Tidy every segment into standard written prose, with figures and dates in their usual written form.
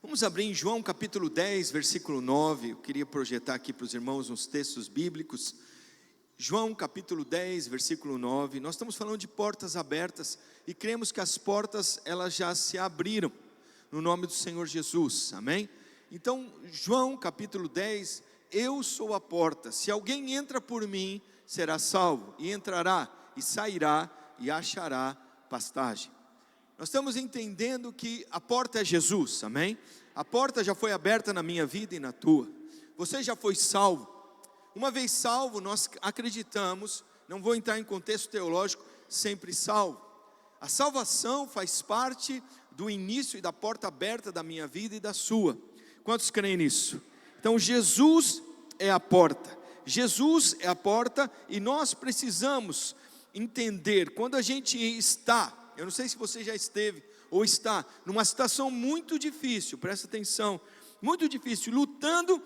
Vamos abrir em João capítulo 10, versículo 9. Eu queria projetar aqui para os irmãos uns textos bíblicos. João capítulo 10, versículo 9. Nós estamos falando de portas abertas e cremos que as portas elas já se abriram no nome do Senhor Jesus, amém? Então, João capítulo 10, eu sou a porta, se alguém entra por mim, será salvo, e entrará, e sairá, e achará pastagem. Nós estamos entendendo que a porta é Jesus, amém? A porta já foi aberta na minha vida e na tua. Você já foi salvo. Uma vez salvo, nós acreditamos, não vou entrar em contexto teológico, sempre salvo. A salvação faz parte do início e da porta aberta da minha vida e da sua. Quantos creem nisso? Então Jesus é a porta. Jesus é a porta e nós precisamos entender, quando a gente está, eu não sei se você já esteve ou está numa situação muito difícil, presta atenção, muito difícil, lutando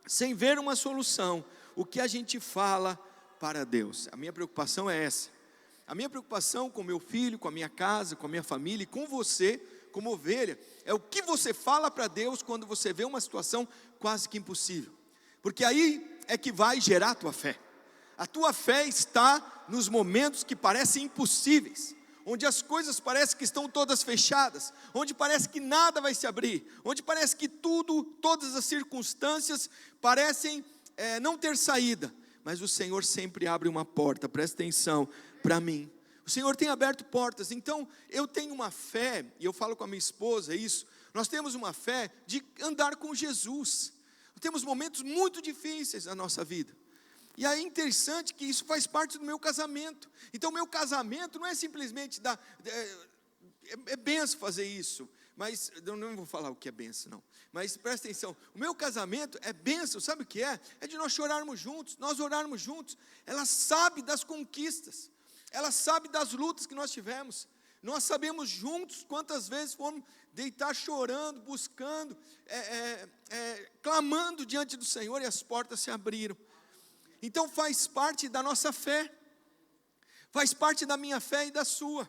sem ver uma solução, o que a gente fala para Deus? A minha preocupação é essa. A minha preocupação com meu filho, com a minha casa, com a minha família e com você, como ovelha, é o que você fala para Deus quando você vê uma situação quase que impossível. Porque aí é que vai gerar a tua fé. A tua fé está nos momentos que parecem impossíveis, onde as coisas parecem que estão todas fechadas, onde parece que nada vai se abrir, onde parece que tudo, todas as circunstâncias parecem não ter saída, mas o Senhor sempre abre uma porta, presta atenção, para mim. O Senhor tem aberto portas, então eu tenho uma fé, e eu falo com a minha esposa isso, nós temos uma fé de andar com Jesus. Temos momentos muito difíceis na nossa vida. E aí é interessante que isso faz parte do meu casamento. Então o meu casamento não é simplesmente é benção fazer isso, mas eu não vou falar o que é benção não, mas presta atenção, o meu casamento é benção, sabe o que é? É de nós chorarmos juntos, nós orarmos juntos. Ela sabe das conquistas, ela sabe das lutas que nós tivemos, nós sabemos juntos quantas vezes fomos deitar chorando, buscando, clamando diante do Senhor e as portas se abriram. Então faz parte da nossa fé, faz parte da minha fé e da sua.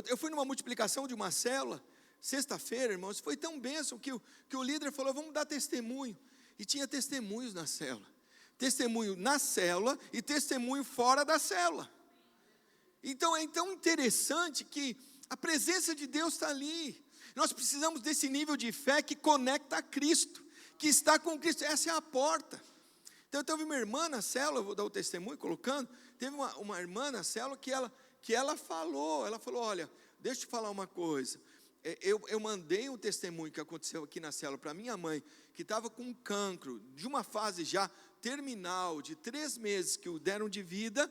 Eu fui numa multiplicação de uma célula, sexta-feira, irmãos, foi tão bênção que o líder falou, vamos dar testemunho, e tinha testemunhos na célula, testemunho na célula e testemunho fora da célula. Então é tão interessante que a presença de Deus está ali, nós precisamos desse nível de fé que conecta a Cristo, que está com Cristo, essa é a porta. Então teve uma irmã na célula, eu vou dar o testemunho colocando, teve uma irmã na célula que ela falou, olha, deixa eu te falar uma coisa, eu mandei um testemunho que aconteceu aqui na célula para minha mãe, que estava com um cancro, de uma fase já terminal, de 3 meses que o deram de vida,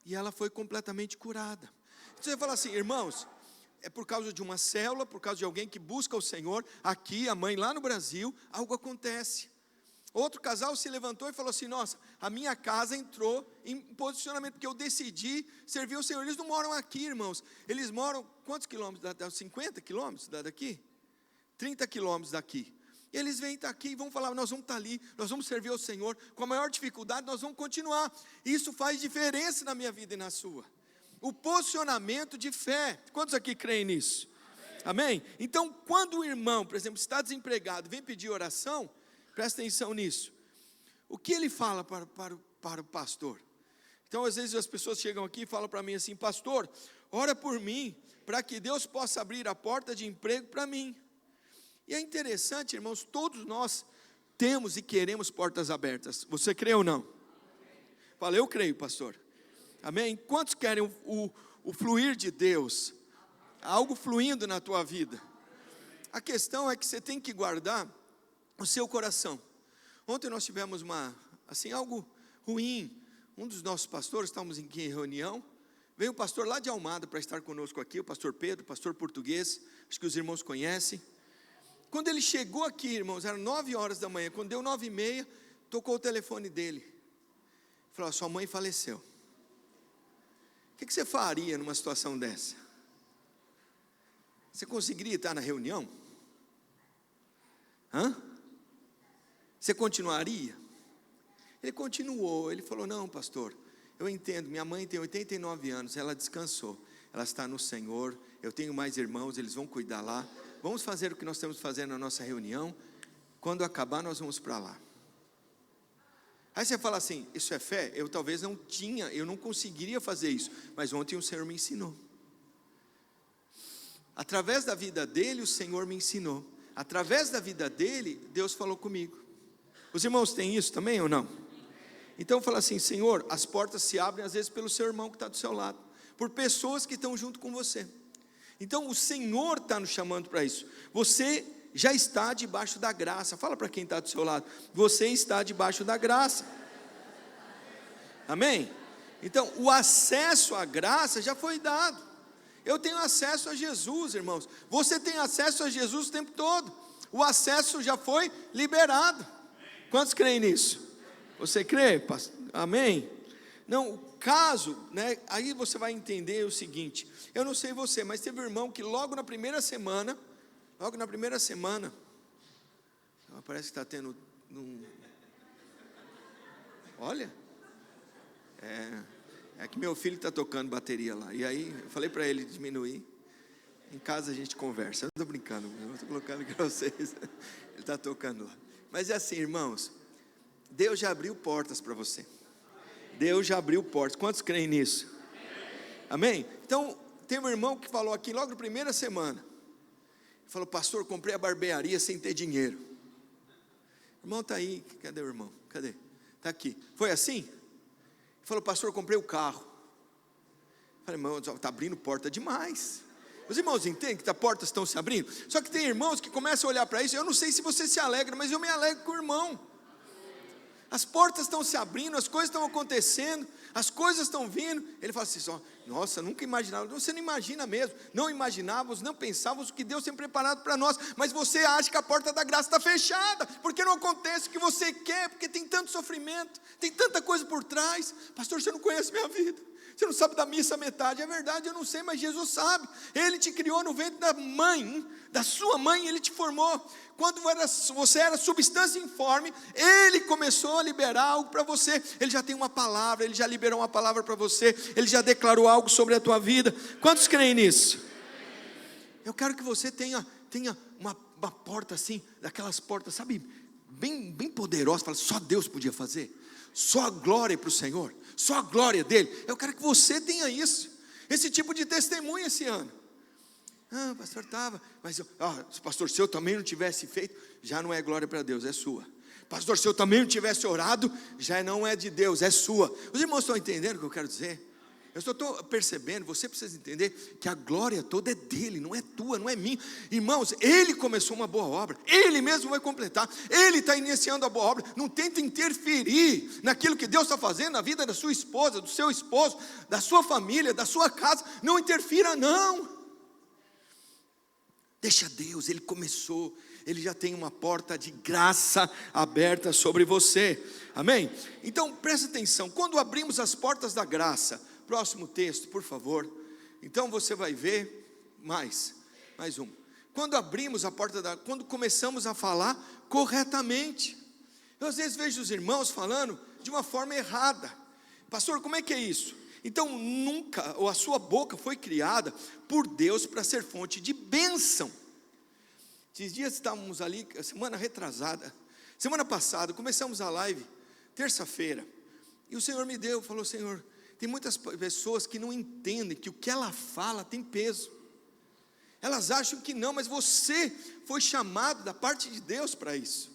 e ela foi completamente curada. Então você fala assim, irmãos, é por causa de uma célula, por causa de alguém que busca o Senhor, aqui a mãe lá no Brasil, algo acontece. Outro casal se levantou e falou assim, nossa, a minha casa entrou em posicionamento, porque eu decidi servir o Senhor. Eles não moram aqui, irmãos, eles moram, quantos quilômetros? 50 quilômetros daqui? 30 quilômetros daqui. Eles vêm estar aqui e vão falar, nós vamos estar ali, nós vamos servir ao Senhor, com a maior dificuldade nós vamos continuar. Isso faz diferença na minha vida e na sua. O posicionamento de fé, quantos aqui creem nisso? Amém? Então, quando o irmão, por exemplo, está desempregado, vem pedir oração, presta atenção nisso. O que ele fala para o pastor? Então, às vezes as pessoas chegam aqui e falam para mim assim, pastor, ora por mim, para que Deus possa abrir a porta de emprego para mim. E é interessante, irmãos, todos nós temos e queremos portas abertas. Você crê ou não? Fala, eu creio, pastor. Amém? Quantos querem o fluir de Deus? Algo fluindo na tua vida. A questão é que você tem que guardar o seu coração. Ontem nós tivemos algo ruim. Um dos nossos pastores, estávamos em reunião, veio um pastor lá de Almada para estar conosco aqui, o pastor Pedro, pastor português, acho que os irmãos conhecem. Quando ele chegou aqui, irmãos, eram 9 horas da manhã, quando deu 9h30, tocou o telefone dele. Falou, sua mãe faleceu. O que você faria numa situação dessa? Você conseguiria estar na reunião? Você continuaria? Ele continuou, ele falou, não pastor, eu entendo, minha mãe tem 89 anos, ela descansou, ela está no Senhor, eu tenho mais irmãos, eles vão cuidar lá, vamos fazer o que nós temos que fazer na nossa reunião, quando acabar nós vamos para lá. Aí você fala assim, isso é fé? Eu talvez não tinha, eu não conseguiria fazer isso, mas ontem o Senhor me ensinou. Através da vida dele, o Senhor me ensinou. Através da vida dele, Deus falou comigo. Os irmãos têm isso também ou não? Então fala assim, Senhor, as portas se abrem às vezes pelo seu irmão que está do seu lado, por pessoas que estão junto com você. Então o Senhor está nos chamando para isso. Você já está debaixo da graça. Fala para quem está do seu lado, você está debaixo da graça. Amém? Então o acesso à graça já foi dado. Eu tenho acesso a Jesus, irmãos. Você tem acesso a Jesus o tempo todo. O acesso já foi liberado. Quantos creem nisso? Você crê, pastor? Amém? Não, o caso, né? Aí você vai entender o seguinte. Eu não sei você, mas teve um irmão que logo na primeira semana, parece que está tendo olha, é que meu filho está tocando bateria lá, e aí eu falei para ele diminuir. Em casa a gente conversa, eu não estou brincando, eu estou colocando aqui para vocês, ele está tocando lá. Mas é assim, irmãos, Deus já abriu portas para você. Deus já abriu portas. Quantos creem nisso? Amém? Então, tem um irmão que falou aqui logo na primeira semana. Falou, pastor, comprei a barbearia sem ter dinheiro. O irmão está aí. Cadê o irmão? Cadê? Está aqui. Foi assim? Falou, pastor, comprei o carro. Falei, irmão, está abrindo porta demais. Os irmãos entendem que as portas estão se abrindo? Só que tem irmãos que começam a olhar para isso. Eu não sei se você se alegra, mas eu me alegro com o irmão. As portas estão se abrindo, as coisas estão acontecendo, as coisas estão vindo. Ele fala assim, nossa, nunca imaginava. Você não imagina mesmo, não imaginávamos, não pensávamos o que Deus tem preparado para nós. Mas você acha que a porta da graça está fechada, porque não acontece o que você quer, porque tem tanto sofrimento, tem tanta coisa por trás. Pastor, você não conhece minha vida, você não sabe da missa metade. É verdade, eu não sei, mas Jesus sabe. Ele te criou no ventre da mãe, da sua mãe, Ele te formou. Quando você era substância informe, Ele começou a liberar algo para você. Ele já tem uma palavra, Ele já liberou uma palavra para você, Ele já declarou algo sobre a tua vida. Quantos creem nisso? Eu quero que você tenha uma porta assim, daquelas portas, sabe, bem poderosas. Fala, só Deus podia fazer, só a glória para o Senhor, só a glória dele. Eu quero que você tenha isso, esse tipo de testemunho esse ano. Pastor, estava, mas pastor, se eu também não tivesse feito, já não é glória para Deus, é sua. Pastor, se eu também não tivesse orado, já não é de Deus, é sua. Os irmãos estão entendendo o que eu quero dizer? Eu só estou percebendo, você precisa entender que a glória toda é dele, não é tua, não é minha. Irmãos, ele começou uma boa obra, ele mesmo vai completar, ele está iniciando a boa obra. Não tenta interferir naquilo que Deus está fazendo na vida da sua esposa, do seu esposo, da sua família, da sua casa. Não interfira, não. Deixa Deus, Ele começou, Ele já tem uma porta de graça aberta sobre você, amém? Então presta atenção, quando abrimos as portas da graça, próximo texto, por favor. Então você vai ver, mais um. Quando abrimos a porta quando começamos a falar corretamente. Eu às vezes vejo os irmãos falando de uma forma errada. Pastor, como é que é isso? Então nunca, ou a sua boca foi criada por Deus para ser fonte de bênção. Esses dias estávamos ali, semana retrasada, semana passada, começamos a live, terça-feira, e o Senhor me falou, Senhor, tem muitas pessoas que não entendem que o que ela fala tem peso. Elas acham que não, mas você foi chamado da parte de Deus para isso.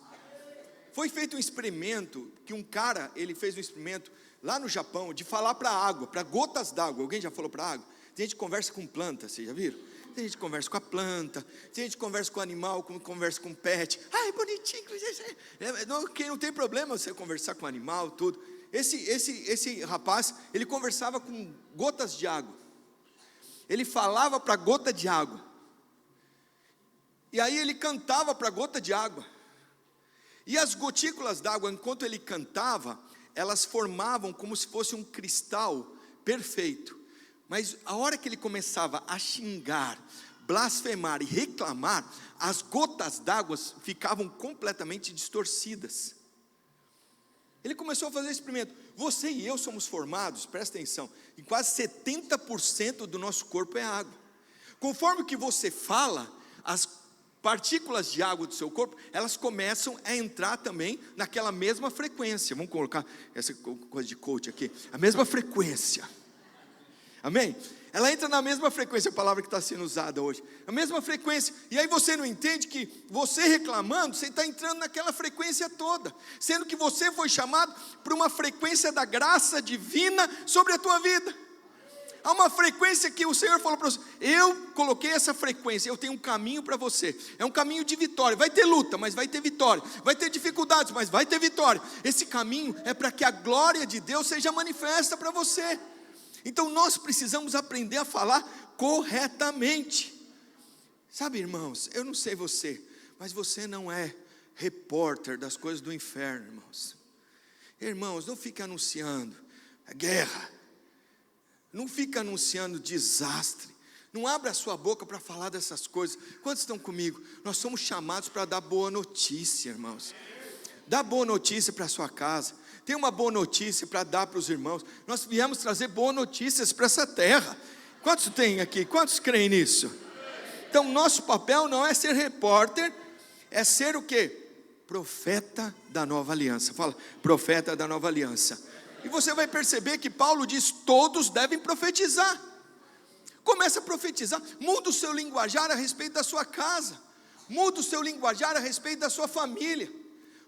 Foi feito um experimento, que um cara, ele fez um experimento lá no Japão, de falar para a água, para gotas d'água. Alguém já falou para a água? Tem gente que conversa com planta, vocês já viram? Tem gente que conversa com a planta, tem gente que conversa com o animal, conversa com o pet. Ai, bonitinho. Não tem problema você conversar com o animal, tudo. Esse rapaz, ele conversava com gotas de água. Ele falava para a gota de água. E aí ele cantava para a gota de água. E as gotículas d'água, enquanto ele cantava, elas formavam como se fosse um cristal perfeito. Mas a hora que ele começava a xingar, blasfemar e reclamar, as gotas d'água ficavam completamente distorcidas. Ele começou a fazer esse experimento. Você e eu somos formados, presta atenção, em quase 70% do nosso corpo é água. Conforme que você fala, as partículas de água do seu corpo, elas começam a entrar também naquela mesma frequência. Vamos colocar essa coisa de coach aqui, a mesma frequência. Amém? Ela entra na mesma frequência, a palavra que está sendo usada hoje, a mesma frequência, e aí você não entende que você reclamando, você está entrando naquela frequência toda, sendo que você foi chamado para uma frequência da graça divina sobre a tua vida. Há uma frequência que o Senhor falou para você, eu coloquei essa frequência, eu tenho um caminho para você, é um caminho de vitória, vai ter luta, mas vai ter vitória, vai ter dificuldades, mas vai ter vitória. Esse caminho é para que a glória de Deus seja manifesta para você. Então nós precisamos aprender a falar corretamente. Sabe, irmãos, eu não sei você, mas você não é repórter das coisas do inferno, irmãos. Irmãos, não fica anunciando a guerra, não fica anunciando desastre, não abra a sua boca para falar dessas coisas. Quantos estão comigo? Nós somos chamados para dar boa notícia, irmãos. Dá boa notícia para a sua casa. Tem uma boa notícia para dar para os irmãos. Nós viemos trazer boas notícias para essa terra. Quantos tem aqui? Quantos creem nisso? Então nosso papel não é ser repórter, é ser o quê? Profeta da nova aliança. Fala, profeta da nova aliança. E você vai perceber que Paulo diz, todos devem profetizar. Começa a profetizar, muda o seu linguajar a respeito da sua casa, muda o seu linguajar a respeito da sua família,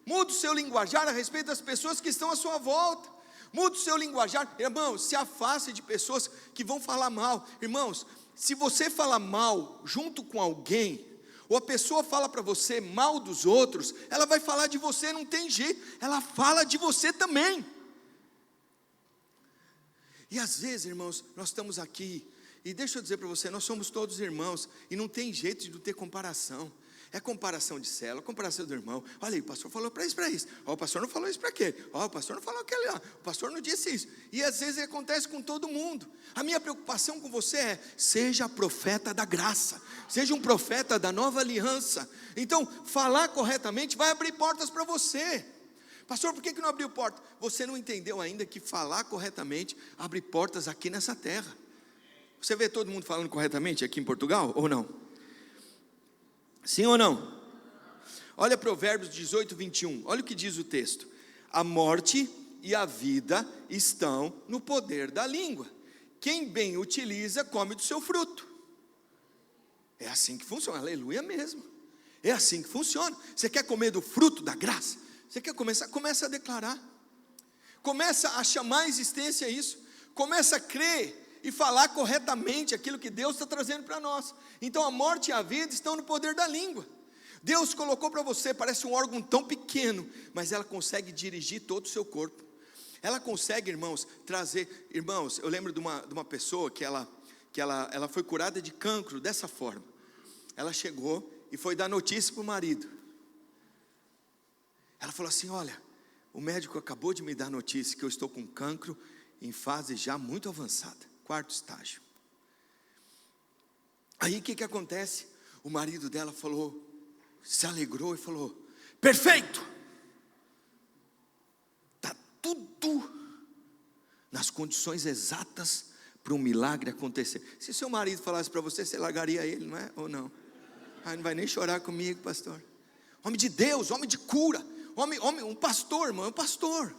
muda o seu linguajar a respeito das pessoas que estão à sua volta, muda o seu linguajar. Irmãos, se afaste de pessoas que vão falar mal. Irmãos, se você fala mal junto com alguém, ou a pessoa fala para você mal dos outros, ela vai falar de você, não tem jeito, ela fala de você também. E às vezes, irmãos, nós estamos aqui, e deixa eu dizer para você, nós somos todos irmãos, e não tem jeito de não ter comparação. É comparação de célula, comparação do irmão. Olha aí, o pastor falou para isso. O pastor não falou isso para aquele. O pastor não falou aquele lá. O pastor não disse isso. E às vezes acontece com todo mundo. A minha preocupação com você é, seja profeta da graça, seja um profeta da nova aliança. Então, falar corretamente vai abrir portas para você. Pastor, por que não abriu porta? Você não entendeu ainda que falar corretamente abre portas aqui nessa terra. Você vê todo mundo falando corretamente aqui em Portugal, ou não? Sim ou não? Olha Provérbios 18, 21, olha o que diz o texto. A morte e a vida estão no poder da língua. Quem bem utiliza, come do seu fruto. É assim que funciona, aleluia mesmo. É assim que funciona. Você quer comer do fruto da graça? Você quer começar? Começa a declarar. Começa a chamar à existência isso. Começa a crer e falar corretamente aquilo que Deus está trazendo para nós. Então a morte e a vida estão no poder da língua. Deus colocou para você, parece um órgão tão pequeno, mas ela consegue dirigir todo o seu corpo. Ela consegue, irmãos, trazer. Irmãos, eu lembro de uma pessoa que ela foi curada de cancro dessa forma. Ela chegou e foi dar notícia para o marido. Ela falou assim, olha, o médico acabou de me dar notícia que eu estou com cancro em fase já muito avançada, 4º estágio. Aí o que acontece? O marido dela falou, se alegrou e falou, perfeito, está tudo nas condições exatas para um milagre acontecer. Se seu marido falasse para você, você largaria ele, não é? Ou não? Ah, não vai nem chorar comigo, pastor. Homem de Deus, homem de cura, homem, um pastor, irmão, um pastor.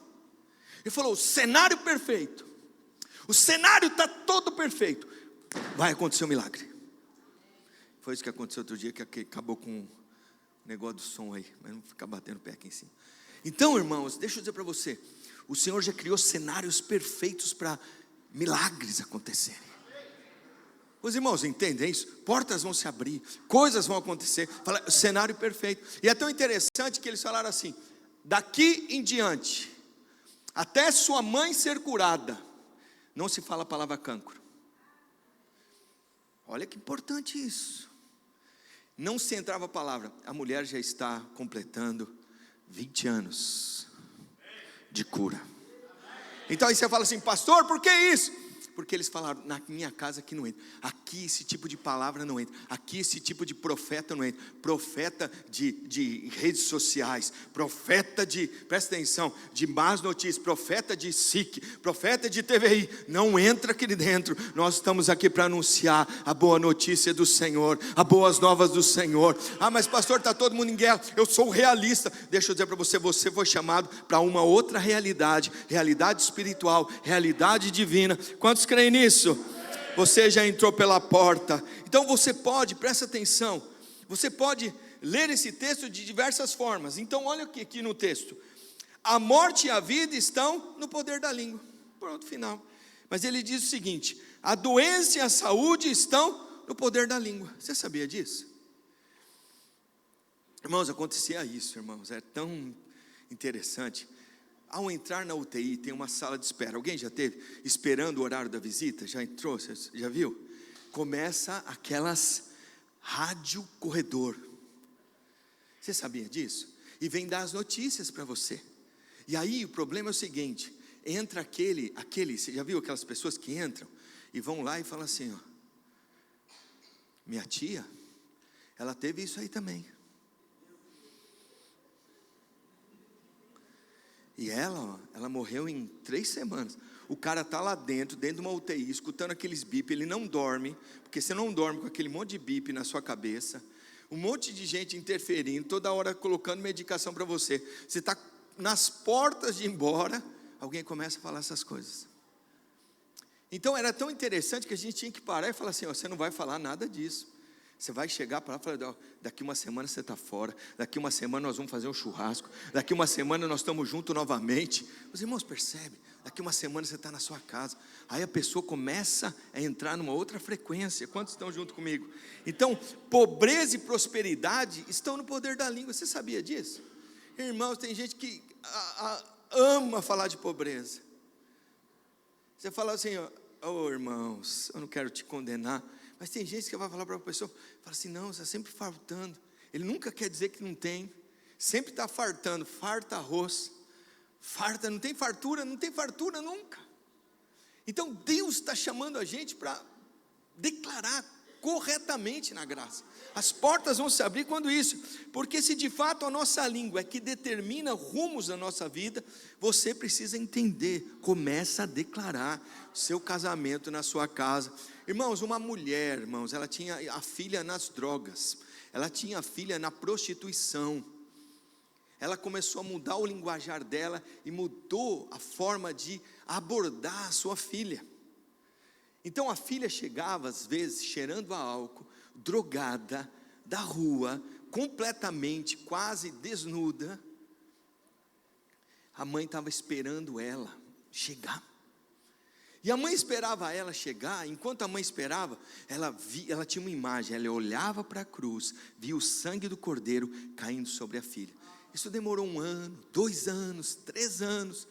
Ele falou, o cenário perfeito, o cenário está todo perfeito, vai acontecer um milagre. Foi isso que aconteceu outro dia, que acabou com o negócio do som aí, mas não ficar batendo o pé aqui em cima. Então, irmãos, deixa eu dizer para você, o Senhor já criou cenários perfeitos para milagres acontecerem. Os irmãos entendem isso? Portas vão se abrir, coisas vão acontecer, cenário perfeito. E é tão interessante que eles falaram assim, daqui em diante, até sua mãe ser curada, não se fala a palavra cancro. Olha que importante isso. Não se entrava a palavra, a mulher já está completando 20 anos de cura. Então aí você fala assim, pastor, por que isso? Porque eles falaram: na minha casa aqui não entra, aqui esse tipo de palavra não entra, aqui esse tipo de profeta não entra, profeta de redes sociais, profeta presta atenção, de más notícias, profeta de SIC, profeta de TVI, não entra aqui dentro. Nós estamos aqui para anunciar a boa notícia do Senhor, as boas novas do Senhor. Mas pastor, está todo mundo em guerra. Eu sou realista. Deixa eu dizer para você, você foi chamado para uma outra realidade espiritual, realidade divina. Quantos creem nisso? Você já entrou pela porta. Então você pode, presta atenção, você pode ler esse texto de diversas formas. Então olha aqui no texto: a morte e a vida estão no poder da língua. Pronto, final. Mas ele diz o seguinte: a doença e a saúde estão no poder da língua. Você sabia disso? Irmãos, acontecia isso, irmãos, é tão interessante. Ao entrar na UTI, tem uma sala de espera. Alguém já teve esperando o horário da visita? Já entrou? Você já viu? Começa aquelas rádio corredor. Você sabia disso? E vem dar as notícias para você. E aí o problema é o seguinte: entra aquele, você já viu aquelas pessoas que entram e vão lá e falam assim: ó, minha tia, ela teve isso aí também. E ela morreu em 3 semanas. O cara está lá dentro de uma UTI, escutando aqueles bip, ele não dorme, porque você não dorme com aquele monte de bip na sua cabeça, um monte de gente interferindo, toda hora colocando medicação para você. Você está nas portas de ir embora, alguém começa a falar essas coisas. Então era tão interessante que a gente tinha que parar e falar assim: ó, você não vai falar nada disso. Você vai chegar para lá e falar: daqui uma semana você está fora, daqui uma semana nós vamos fazer um churrasco, daqui uma semana nós estamos juntos novamente. Os irmãos percebem? Daqui uma semana você está na sua casa. Aí a pessoa começa a entrar numa outra frequência. Quantos estão junto comigo? Então, pobreza e prosperidade estão no poder da língua. Você sabia disso? Irmãos, tem gente que ama falar de pobreza. Você fala assim: irmãos, eu não quero te condenar, mas tem gente que vai falar para a pessoa, fala assim: não, você está sempre fartando. Ele nunca quer dizer que não tem, sempre está fartando, farta arroz, farta, não tem fartura nunca. Então Deus está chamando a gente para declarar corretamente na graça. As portas vão se abrir quando isso, porque se de fato a nossa língua é que determina rumos da nossa vida, você precisa entender, começa a declarar seu casamento na sua casa. Irmãos, uma mulher, irmãos, ela tinha a filha nas drogas, ela tinha a filha na prostituição. Ela começou a mudar o linguajar dela e mudou a forma de abordar a sua filha. Então a filha chegava às vezes cheirando a álcool, drogada, da rua, completamente, quase desnuda. A mãe estava esperando ela chegar. E a mãe esperava ela chegar. Enquanto a mãe esperava, ela tinha uma imagem. Ela olhava para a cruz, via o sangue do cordeiro caindo sobre a filha. Isso demorou 1 ano, 2 anos, 3 anos,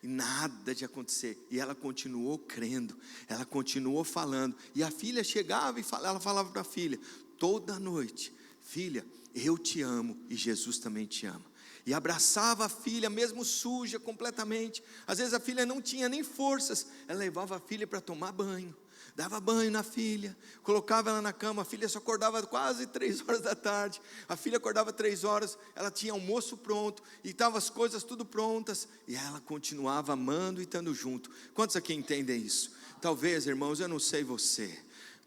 e nada de acontecer. E ela continuou crendo, ela continuou falando. E a filha chegava e ela falava para a filha toda noite: filha, eu te amo e Jesus também te ama. E abraçava a filha, mesmo suja completamente. Às vezes a filha não tinha nem forças, ela levava a filha para tomar banho, dava banho na filha, colocava ela na cama. A filha só acordava quase 3 horas da tarde. A filha acordava 3 horas, ela tinha almoço pronto, e estavam as coisas tudo prontas, e ela continuava amando e estando junto. Quantos aqui entendem isso? Talvez, irmãos, eu não sei você,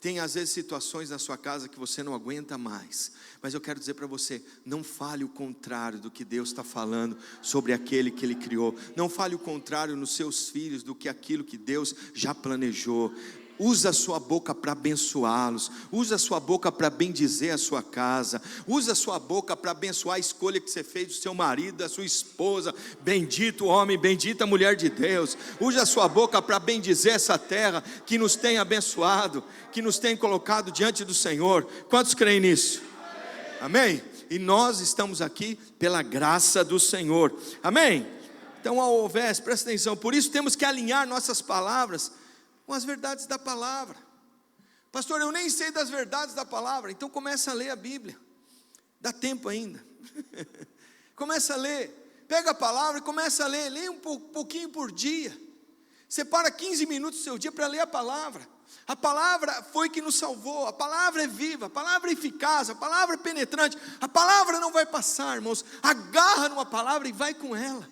tem às vezes situações na sua casa que você não aguenta mais, mas eu quero dizer para você: não fale o contrário do que Deus está falando sobre aquele que Ele criou. Não fale o contrário nos seus filhos do que aquilo que Deus já planejou. Usa a sua boca para abençoá-los, usa a sua boca para bendizer a sua casa, usa a sua boca para abençoar a escolha que você fez do seu marido, da sua esposa. Bendito homem, bendita a mulher de Deus. Use a sua boca para bendizer essa terra que nos tem abençoado, que nos tem colocado diante do Senhor. Quantos creem nisso? Amém? E nós estamos aqui pela graça do Senhor. Amém? Então, ao houvesse, presta atenção, por isso temos que alinhar nossas palavras com as verdades da palavra. Pastor, eu nem sei das verdades da palavra. Então começa a ler a Bíblia, dá tempo ainda. Começa a ler, pega a palavra e começa a ler. Leia um pouquinho por dia. Separa 15 minutos do seu dia para ler a palavra. A palavra foi que nos salvou, a palavra é viva, a palavra é eficaz, a palavra é penetrante, a palavra não vai passar, irmãos. Agarra numa palavra e vai com ela.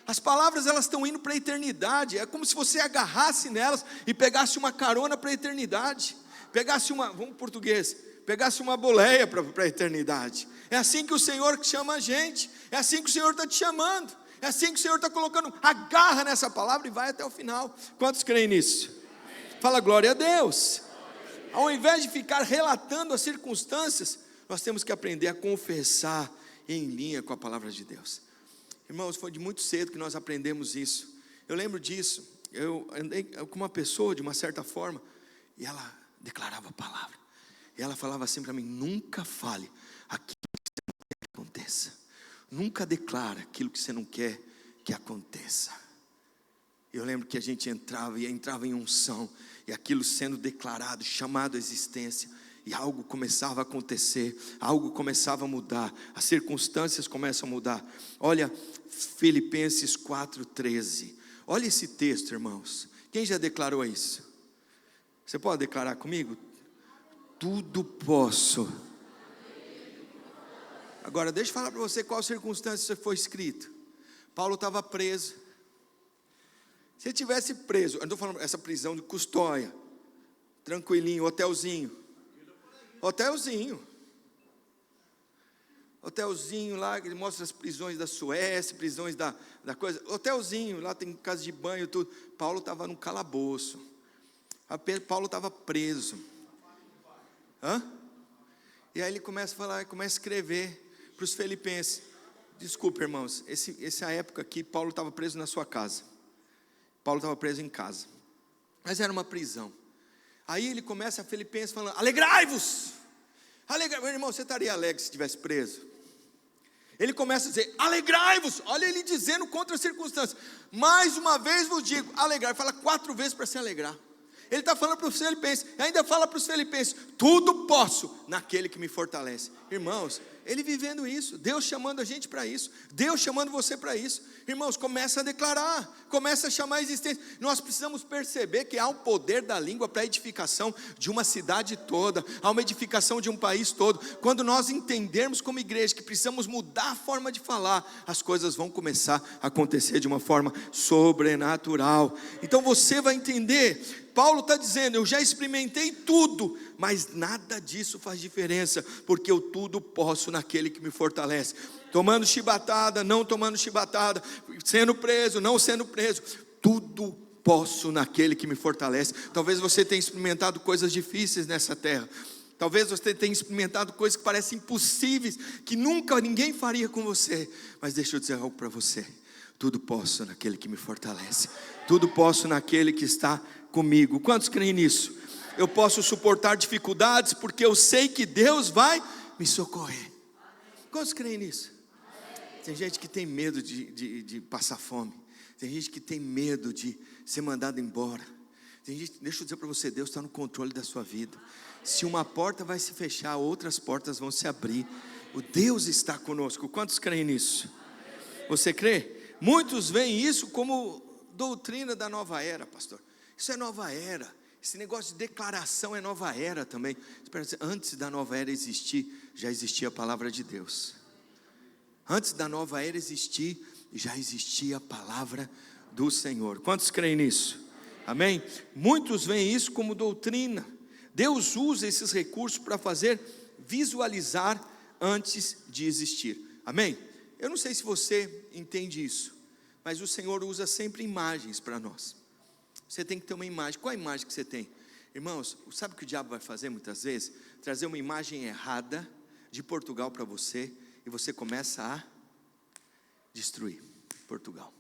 As palavras, elas estão indo para a eternidade. É como se você agarrasse nelas e pegasse uma carona para a eternidade. Pegasse vamos português, pegasse uma boleia para a eternidade. É assim que o Senhor chama a gente, é assim que o Senhor está te chamando, é assim que o Senhor está colocando. Agarra nessa palavra e vai até o final. Quantos creem nisso? Fala glória a Deus. Ao invés de ficar relatando as circunstâncias, nós temos que aprender a confessar em linha com a palavra de Deus. Irmãos, foi de muito cedo que nós aprendemos isso. Eu lembro disso. Eu andei com uma pessoa de uma certa forma, e ela declarava a palavra, e ela falava assim para mim: nunca fale aquilo que você não quer que aconteça, nunca declara aquilo que você não quer que aconteça. Eu lembro que a gente entrava em unção, e aquilo sendo declarado, chamado à existência, e algo começava a acontecer, algo começava a mudar, as circunstâncias começam a mudar. Olha Filipenses 4:13, olha esse texto, irmãos. Quem já declarou isso? Você pode declarar comigo? Tudo posso. Agora deixa eu falar para você qual circunstância isso foi escrito. Paulo estava preso. Se ele tivesse preso, eu não estou falando essa prisão de Custóia, tranquilinho, hotelzinho lá, que ele mostra as prisões da Suécia, prisões da coisa, hotelzinho, lá tem casa de banho, tudo. Paulo estava num calabouço, Paulo estava preso. E aí ele começa a falar, começa a escrever para os filipenses. Desculpa, irmãos, essa época aqui, Paulo estava preso na sua casa, Paulo estava preso em casa, mas era uma prisão. Aí ele começa a Filipenses falando: alegrai-vos, meu irmão, você estaria alegre se estivesse preso? Ele começa a dizer: alegrai-vos, olha ele dizendo contra as circunstâncias, mais uma vez vos digo, alegrai, fala 4 vezes para se alegrar. Ele está falando para os filipenses, ainda fala para os filipenses: tudo posso naquele que me fortalece. Irmãos, ele vivendo isso, Deus chamando a gente para isso, Deus chamando você para isso. Irmãos, começa a declarar, começa a chamar a existência. Nós precisamos perceber que há um poder da língua para a edificação de uma cidade toda, há uma edificação de um país todo. Quando nós entendermos como igreja que precisamos mudar a forma de falar, as coisas vão começar a acontecer de uma forma sobrenatural. Então você vai entender. Paulo está dizendo: eu já experimentei tudo, mas nada disso faz diferença, porque eu tudo posso naquele que me fortalece. Tomando chibatada, não tomando chibatada, sendo preso, não sendo preso, tudo posso naquele que me fortalece. Talvez você tenha experimentado coisas difíceis nessa terra, talvez você tenha experimentado coisas que parecem impossíveis, que nunca ninguém faria com você, mas deixa eu dizer algo para você: tudo posso naquele que me fortalece, tudo posso naquele que está comigo. Quantos creem nisso? Eu posso suportar dificuldades porque eu sei que Deus vai me socorrer. Quantos creem nisso? Tem gente que tem medo de passar fome, tem gente que tem medo de ser mandado embora. Tem gente, deixa eu dizer para você, Deus está no controle da sua vida. Se uma porta vai se fechar, outras portas vão se abrir. O Deus está conosco. Quantos creem nisso? Você crê? Muitos veem isso como doutrina da nova era, pastor. Isso é nova era, esse negócio de declaração é nova era também. Antes da nova era existir, já existia a palavra de Deus. Antes da nova era existir, já existia a palavra do Senhor. Quantos creem nisso? Amém? Muitos veem isso como doutrina. Deus usa esses recursos para fazer visualizar antes de existir. Amém? Eu não sei se você entende isso, mas o Senhor usa sempre imagens para nós. Você tem que ter uma imagem. Qual a imagem que você tem? Irmãos, sabe o que o diabo vai fazer muitas vezes? Trazer uma imagem errada de Portugal para você, e você começa a destruir Portugal.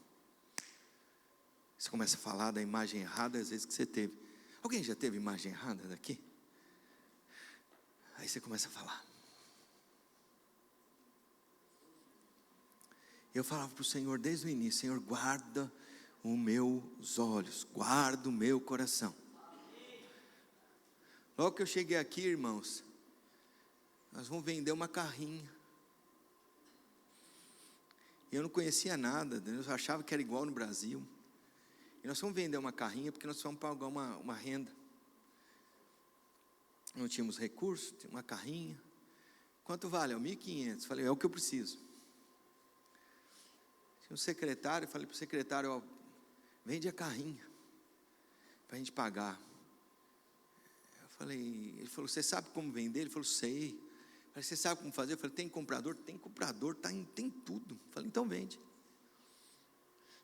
Você começa a falar da imagem errada às vezes que você teve. Alguém já teve imagem errada daqui? Aí você começa a falar. Eu falava para o Senhor desde o início: Senhor, guarda os meus olhos, guarda o meu coração. Logo que eu cheguei aqui, irmãos, nós vamos vender uma carrinha. Eu não conhecia nada, eu achava que era igual no Brasil. E nós fomos vender uma carrinha, porque nós fomos pagar uma renda. Não tínhamos recursos, tinha uma carrinha. Quanto vale? É 1.500. Falei, é o que eu preciso. Tinha um secretário, falei para o secretário, ó, vende a carrinha, para a gente pagar. Eu falei, ele falou, você sabe como vender? Ele falou, sei. Eu falei, você sabe como fazer? Eu falei, tem comprador? Tem comprador, tem tudo. Eu falei, então vende.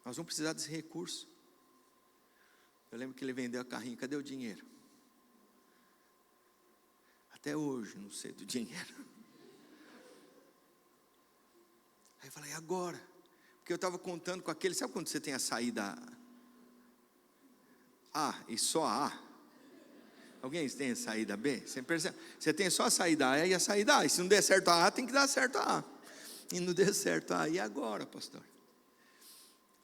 Nós vamos precisar desse recurso. Eu lembro que ele vendeu a carrinha, cadê o dinheiro? Até hoje, não sei do dinheiro. Aí eu falei, agora? Porque eu estava contando com aquele, sabe quando você tem a saída A e só a A? Alguém tem a saída B? Você percebe? Você tem só a saída A e a saída A, e se não der certo a A, tem que dar certo a A. E não deu certo a A, e agora, pastor?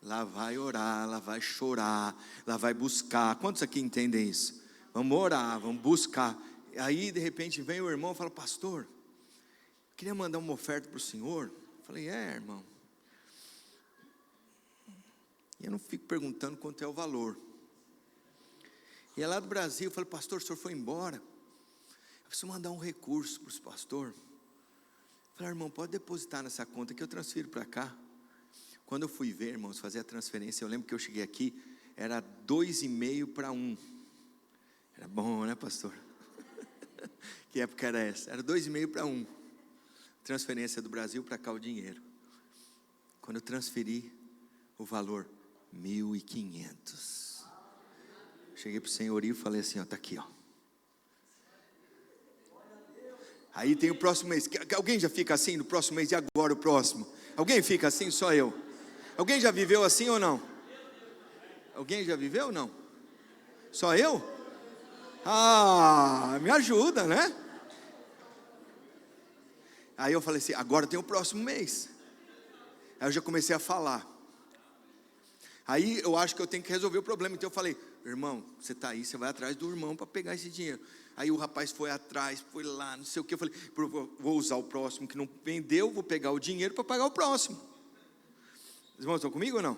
Lá vai orar, lá vai chorar, lá vai buscar. Quantos aqui entendem isso? Vamos orar, vamos buscar. Aí de repente vem o irmão e fala, pastor, queria mandar uma oferta para o senhor. Eu falei, irmão. E eu não fico perguntando quanto é o valor. E é lá do Brasil, eu falei, pastor, o senhor foi embora. Eu preciso mandar um recurso para os pastores. Eu falei, irmão, pode depositar nessa conta que eu transfiro para cá. Quando eu fui ver, irmãos, fazer a transferência, eu lembro que eu cheguei aqui, era 2,5 para 1. Era bom, né, pastor? Que época era essa? Era 2,5 para 1. Transferência do Brasil para cá o dinheiro. Quando eu transferi o valor, 1.500. Cheguei para o senhorio e falei assim, está aqui, ó. Aí tem o próximo mês. Alguém já fica assim no próximo mês? E agora o próximo? Alguém fica assim? Só eu. Alguém já viveu assim ou não? Alguém já viveu ou não? Só eu? Me ajuda, né? Aí eu falei assim, agora tem o próximo mês. Aí eu já comecei a falar. Aí eu acho que eu tenho que resolver o problema. Então eu falei, irmão, você está aí, você vai atrás do irmão para pegar esse dinheiro. Aí o rapaz foi atrás, foi lá, não sei o que. Eu falei, vou usar o próximo que não vendeu, vou pegar o dinheiro para pagar o próximo. Os irmãos estão comigo ou não?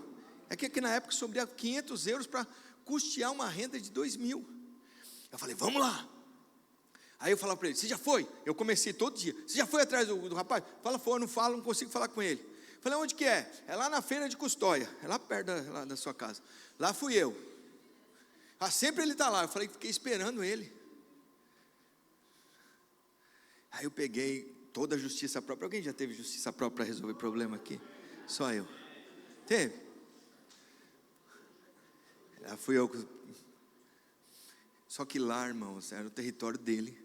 É que aqui na época sobria 500 euros para custear uma renda de 2.000. Eu falei, vamos lá. Aí eu falava para ele, você já foi? Eu comecei todo dia, você já foi atrás do rapaz? Fala, foi, não falo, não consigo falar com ele. Eu falei, onde que é? É lá na feira de Custóia, é lá perto lá da sua casa. Lá fui eu. Sempre ele está lá. Eu falei, fiquei esperando ele. Aí eu peguei toda a justiça própria. Alguém já teve justiça própria para resolver problema aqui? Só eu. Teve? Lá fui eu. Só que lá, irmãos, era o território dele.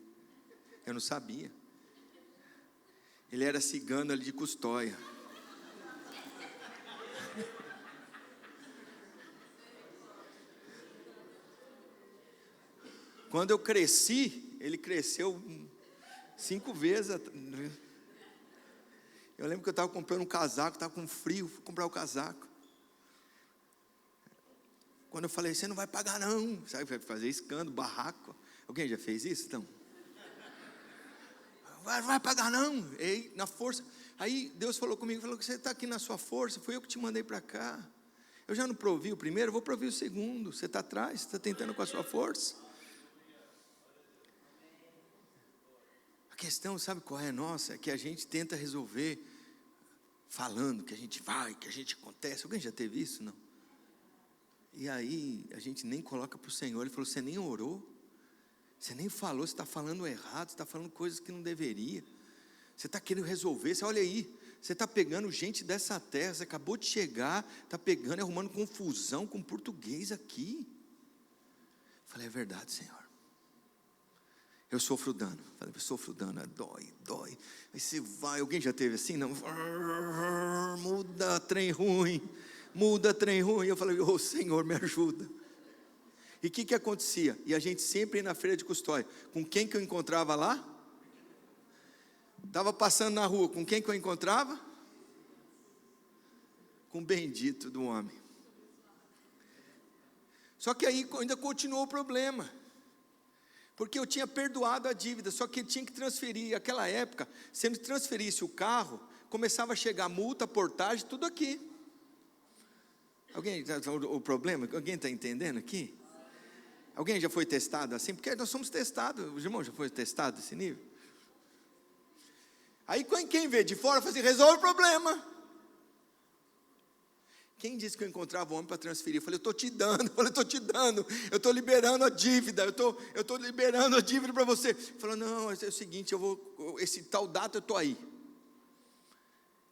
Eu não sabia. Ele era cigano ali de Custóia. Quando eu cresci, ele cresceu 5 vezes. Eu lembro que eu estava comprando um casaco, estava com frio, fui comprar o casaco. Quando eu falei, você não vai pagar não, sabe, vai fazer escândalo, barraco. Alguém já fez isso? Então, vai pagar não, e na força. Aí Deus falou comigo, falou que você está aqui na sua força, foi eu que te mandei para cá. Eu já não provi o primeiro, vou prover o segundo. Você está atrás, você está tentando com a sua força. A questão, sabe qual é nossa? É que a gente tenta resolver falando que a gente vai, que a gente acontece. Alguém já teve isso? Não? E aí a gente nem coloca para o Senhor. Ele falou, você nem orou, você nem falou, você está falando errado, você está falando coisas que não deveria. Você está querendo resolver, você olha aí, você está pegando gente dessa terra, você acabou de chegar, está pegando e arrumando confusão com português aqui. Eu falei, é verdade, Senhor. Eu sofro dano. Falei, eu sofro dano, dói. Aí você vai, alguém já teve assim? Não, muda trem ruim. Eu falei, Senhor, me ajuda. E o que acontecia? E a gente sempre ia na feira de Custóia. Com quem que eu encontrava lá? Estava passando na rua, com quem que eu encontrava? Com o bendito do homem. Só que aí ainda continuou o problema. Porque eu tinha perdoado a dívida, só que ele tinha que transferir. Naquela época, se ele transferisse o carro, começava a chegar multa, portagem, tudo aqui. O problema, alguém está entendendo aqui? Alguém já foi testado assim? Porque nós somos testados, os irmãos já foram testados desse nível? Aí quem vê de fora, fala assim, resolve o problema. Quem disse que eu encontrava um homem para transferir? Eu falei, eu estou te dando, eu estou liberando a dívida, eu estou liberando a dívida para você. Ele falou, não, é o seguinte, esse tal data eu estou aí.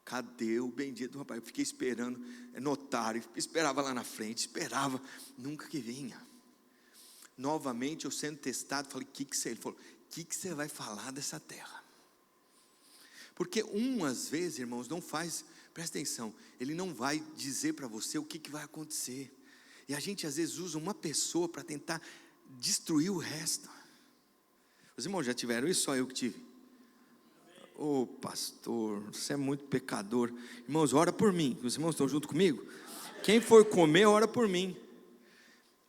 Cadê o bendito rapaz? Eu fiquei esperando, notário, esperava lá na frente, esperava, nunca que vinha. Novamente eu sendo testado, falei, ele falou, o que você vai falar dessa terra? Porque às vezes, irmãos, não faz, presta atenção, ele não vai dizer para você o que vai acontecer. E a gente às vezes usa uma pessoa para tentar destruir o resto. Os irmãos já tiveram isso? Só eu que tive? Ô pastor, você é muito pecador. Irmãos, ora por mim. Os irmãos estão junto comigo? Quem for comer, ora por mim.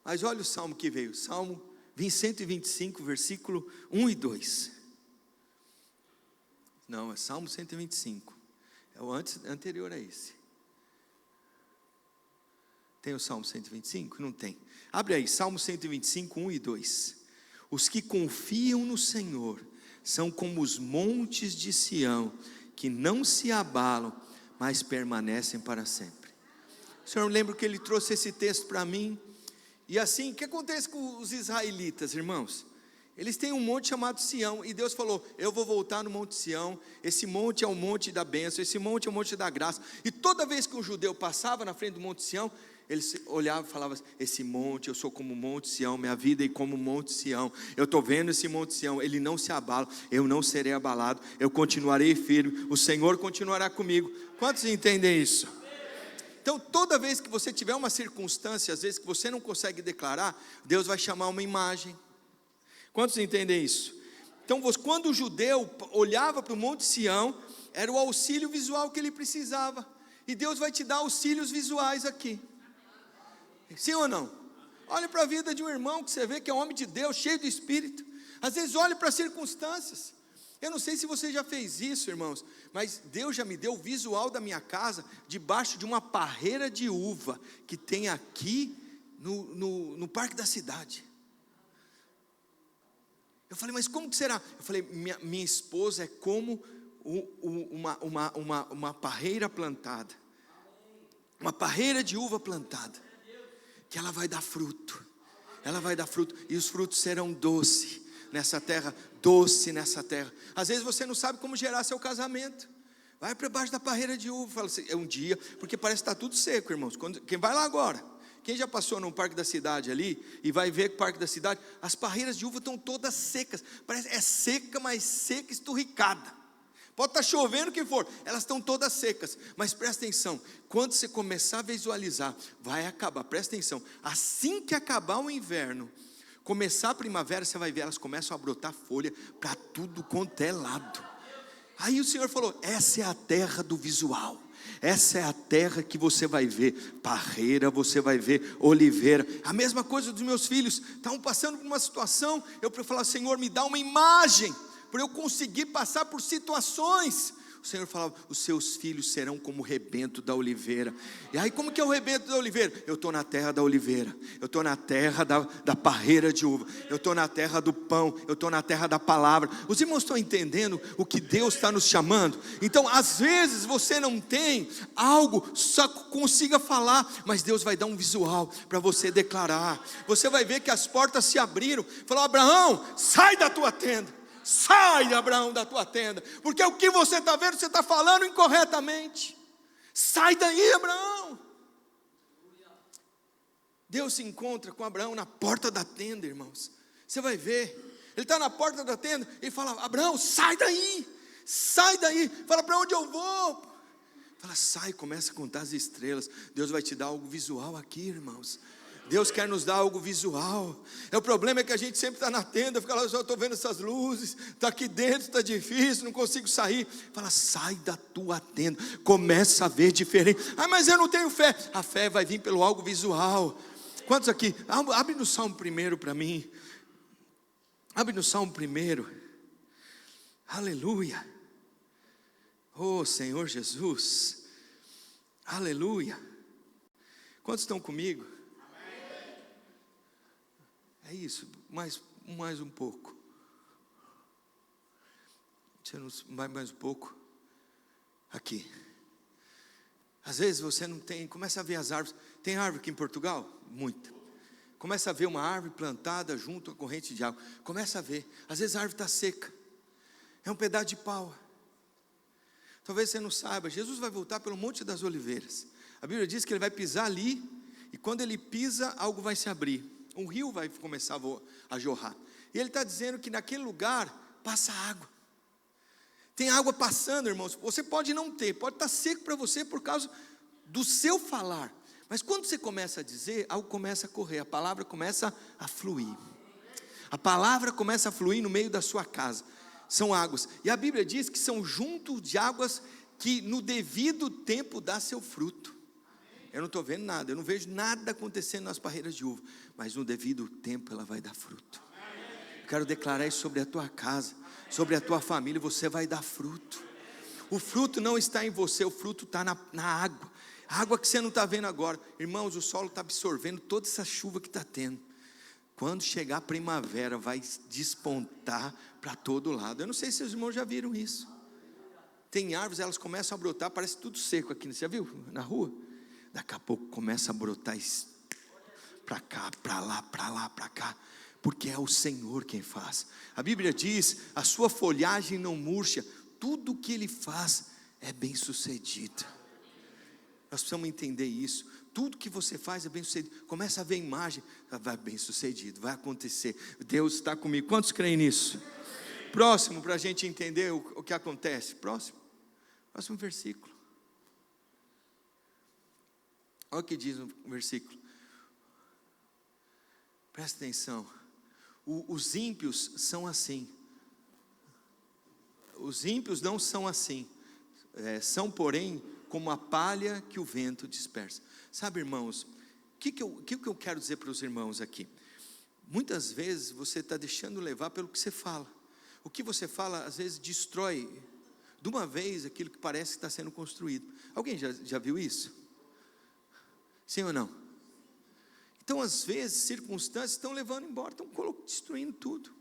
Mas olha o salmo que veio, Salmo 125, versículo 1 e 2. Não, é Salmo 125. É o anterior a esse. Tem o Salmo 125? Não tem. Abre aí, Salmo 125, 1 e 2. Os que confiam no Senhor são como os montes de Sião, que não se abalam, mas permanecem para sempre. O Senhor lembra que Ele trouxe esse texto para mim? E assim, o que acontece com os israelitas, irmãos? Eles têm um monte chamado Sião, e Deus falou, eu vou voltar no monte Sião, esse monte é o monte da bênção, esse monte é o monte da graça, e toda vez que um judeu passava na frente do monte Sião, eles olhavam e falavam, esse monte, eu sou como o monte Sião, minha vida é como o monte Sião, eu estou vendo esse monte Sião, ele não se abala, eu não serei abalado, eu continuarei firme, o Senhor continuará comigo. Quantos entendem isso? Então toda vez que você tiver uma circunstância, às vezes que você não consegue declarar, Deus vai chamar uma imagem. Quantos entendem isso? Então quando o judeu olhava para o monte Sião, era o auxílio visual que ele precisava, e Deus vai te dar auxílios visuais aqui. Sim ou não? Olhe para a vida de um irmão que você vê que é homem de Deus, cheio do Espírito. Às vezes olhe para as circunstâncias. Eu não sei se você já fez isso, irmãos, mas Deus já me deu o visual da minha casa, debaixo de uma parreira de uva, que tem aqui no parque da cidade. Eu falei, mas como que será? Eu falei, minha esposa é como uma parreira plantada, uma parreira de uva plantada, que ela vai dar fruto, e os frutos serão doce nessa terra. Às vezes você não sabe como gerar seu casamento, vai para baixo da parreira de uva, fala assim, é um dia, porque parece que está tudo seco, irmãos. Quem vai lá agora, quem já passou no parque da cidade ali, e vai ver que o parque da cidade, as parreiras de uva estão todas secas, parece, é seca, mas seca, esturricada. Pode estar chovendo o que for, elas estão todas secas. Mas presta atenção, quando você começar a visualizar, vai acabar, presta atenção, assim que acabar o inverno, começar a primavera, você vai ver, elas começam a brotar folha para tudo quanto é lado. Aí o Senhor falou, essa é a terra do visual, essa é a terra que você vai ver parreira, você vai ver oliveira. A mesma coisa dos meus filhos, estavam passando por uma situação, eu falava, Senhor, me dá uma imagem, para eu conseguir passar por situações. O Senhor falava, os seus filhos serão como o rebento da oliveira. E aí como que é o rebento da oliveira? Eu estou na terra da oliveira, eu estou na terra da parreira de uva, eu estou na terra do pão, eu estou na terra da palavra. Os irmãos estão entendendo o que Deus está nos chamando? Então às vezes você não tem algo, só consiga falar, mas Deus vai dar um visual para você declarar. Você vai ver que as portas se abriram. Falou, Abraão, sai da tua tenda. Sai, Abraão, da tua tenda, porque o que você está vendo, você está falando incorretamente. Sai daí, Abraão. Deus se encontra com Abraão na porta da tenda, irmãos. Você vai ver, ele está na porta da tenda e fala, Abraão, sai daí, fala, para onde eu vou? Fala, sai, começa a contar as estrelas. Deus vai te dar algo visual aqui, irmãos. Deus quer nos dar algo visual. O problema é que a gente sempre está na tenda, fica lá, eu estou vendo essas luzes, está aqui dentro, está difícil, não consigo sair. Fala, sai da tua tenda, começa a ver diferente. Mas eu não tenho fé. A fé vai vir pelo algo visual. Quantos aqui? Abre no Salmo 1 para mim. Abre no Salmo 1. Aleluia. Oh Senhor Jesus. Aleluia. Quantos estão comigo? É isso, mais um pouco. Mais um pouco. Aqui. Às vezes você não tem, começa a ver as árvores. Tem árvore aqui em Portugal? Muita. Começa a ver uma árvore plantada junto à corrente de água. Começa a ver. Às vezes a árvore está seca. É um pedaço de pau. Talvez você não saiba, Jesus vai voltar pelo Monte das Oliveiras. A Bíblia diz que ele vai pisar ali, e quando ele pisa, algo vai se abrir. Um rio vai começar a jorrar. E ele está dizendo que naquele lugar passa água. Tem água passando, irmãos. Você pode não ter, pode estar seco para você por causa do seu falar. Mas quando você começa a dizer, algo começa a correr, a palavra começa a fluir. A palavra começa a fluir no meio da sua casa. São águas, e a Bíblia diz que são junto de águas que no devido tempo dá seu fruto. Eu não estou vendo nada, eu não vejo nada acontecendo nas parreiras de uva, mas no devido tempo ela vai dar fruto. Eu quero declarar isso sobre a tua casa, sobre a tua família, você vai dar fruto. O fruto não está em você, o fruto está na água, a água que você não está vendo agora. Irmãos, o solo está absorvendo toda essa chuva que está tendo. Quando chegar a primavera, vai despontar para todo lado. Eu não sei se os irmãos já viram isso. Tem árvores, elas começam a brotar, parece tudo seco aqui, você já viu? Na rua? Daqui a pouco começa a brotar para cá, para lá, para lá, para cá. Porque é o Senhor quem faz. A Bíblia diz, a sua folhagem não murcha. Tudo o que Ele faz é bem sucedido. Nós precisamos entender isso. Tudo que você faz é bem sucedido. Começa a ver a imagem, vai bem sucedido, vai acontecer. Deus está comigo. Quantos creem nisso? Próximo, para a gente entender o que acontece. Próximo versículo. Olha o que diz no versículo. Presta atenção. Os ímpios são assim. Os ímpios não são assim. São, porém, como a palha que o vento dispersa. Sabe, irmãos, o que eu quero dizer para os irmãos aqui? Muitas vezes você está deixando levar pelo que você fala. O que você fala, às vezes, destrói de uma vez aquilo que parece que está sendo construído. Alguém já viu isso? Sim ou não? Então, às vezes, circunstâncias estão levando embora, estão destruindo tudo.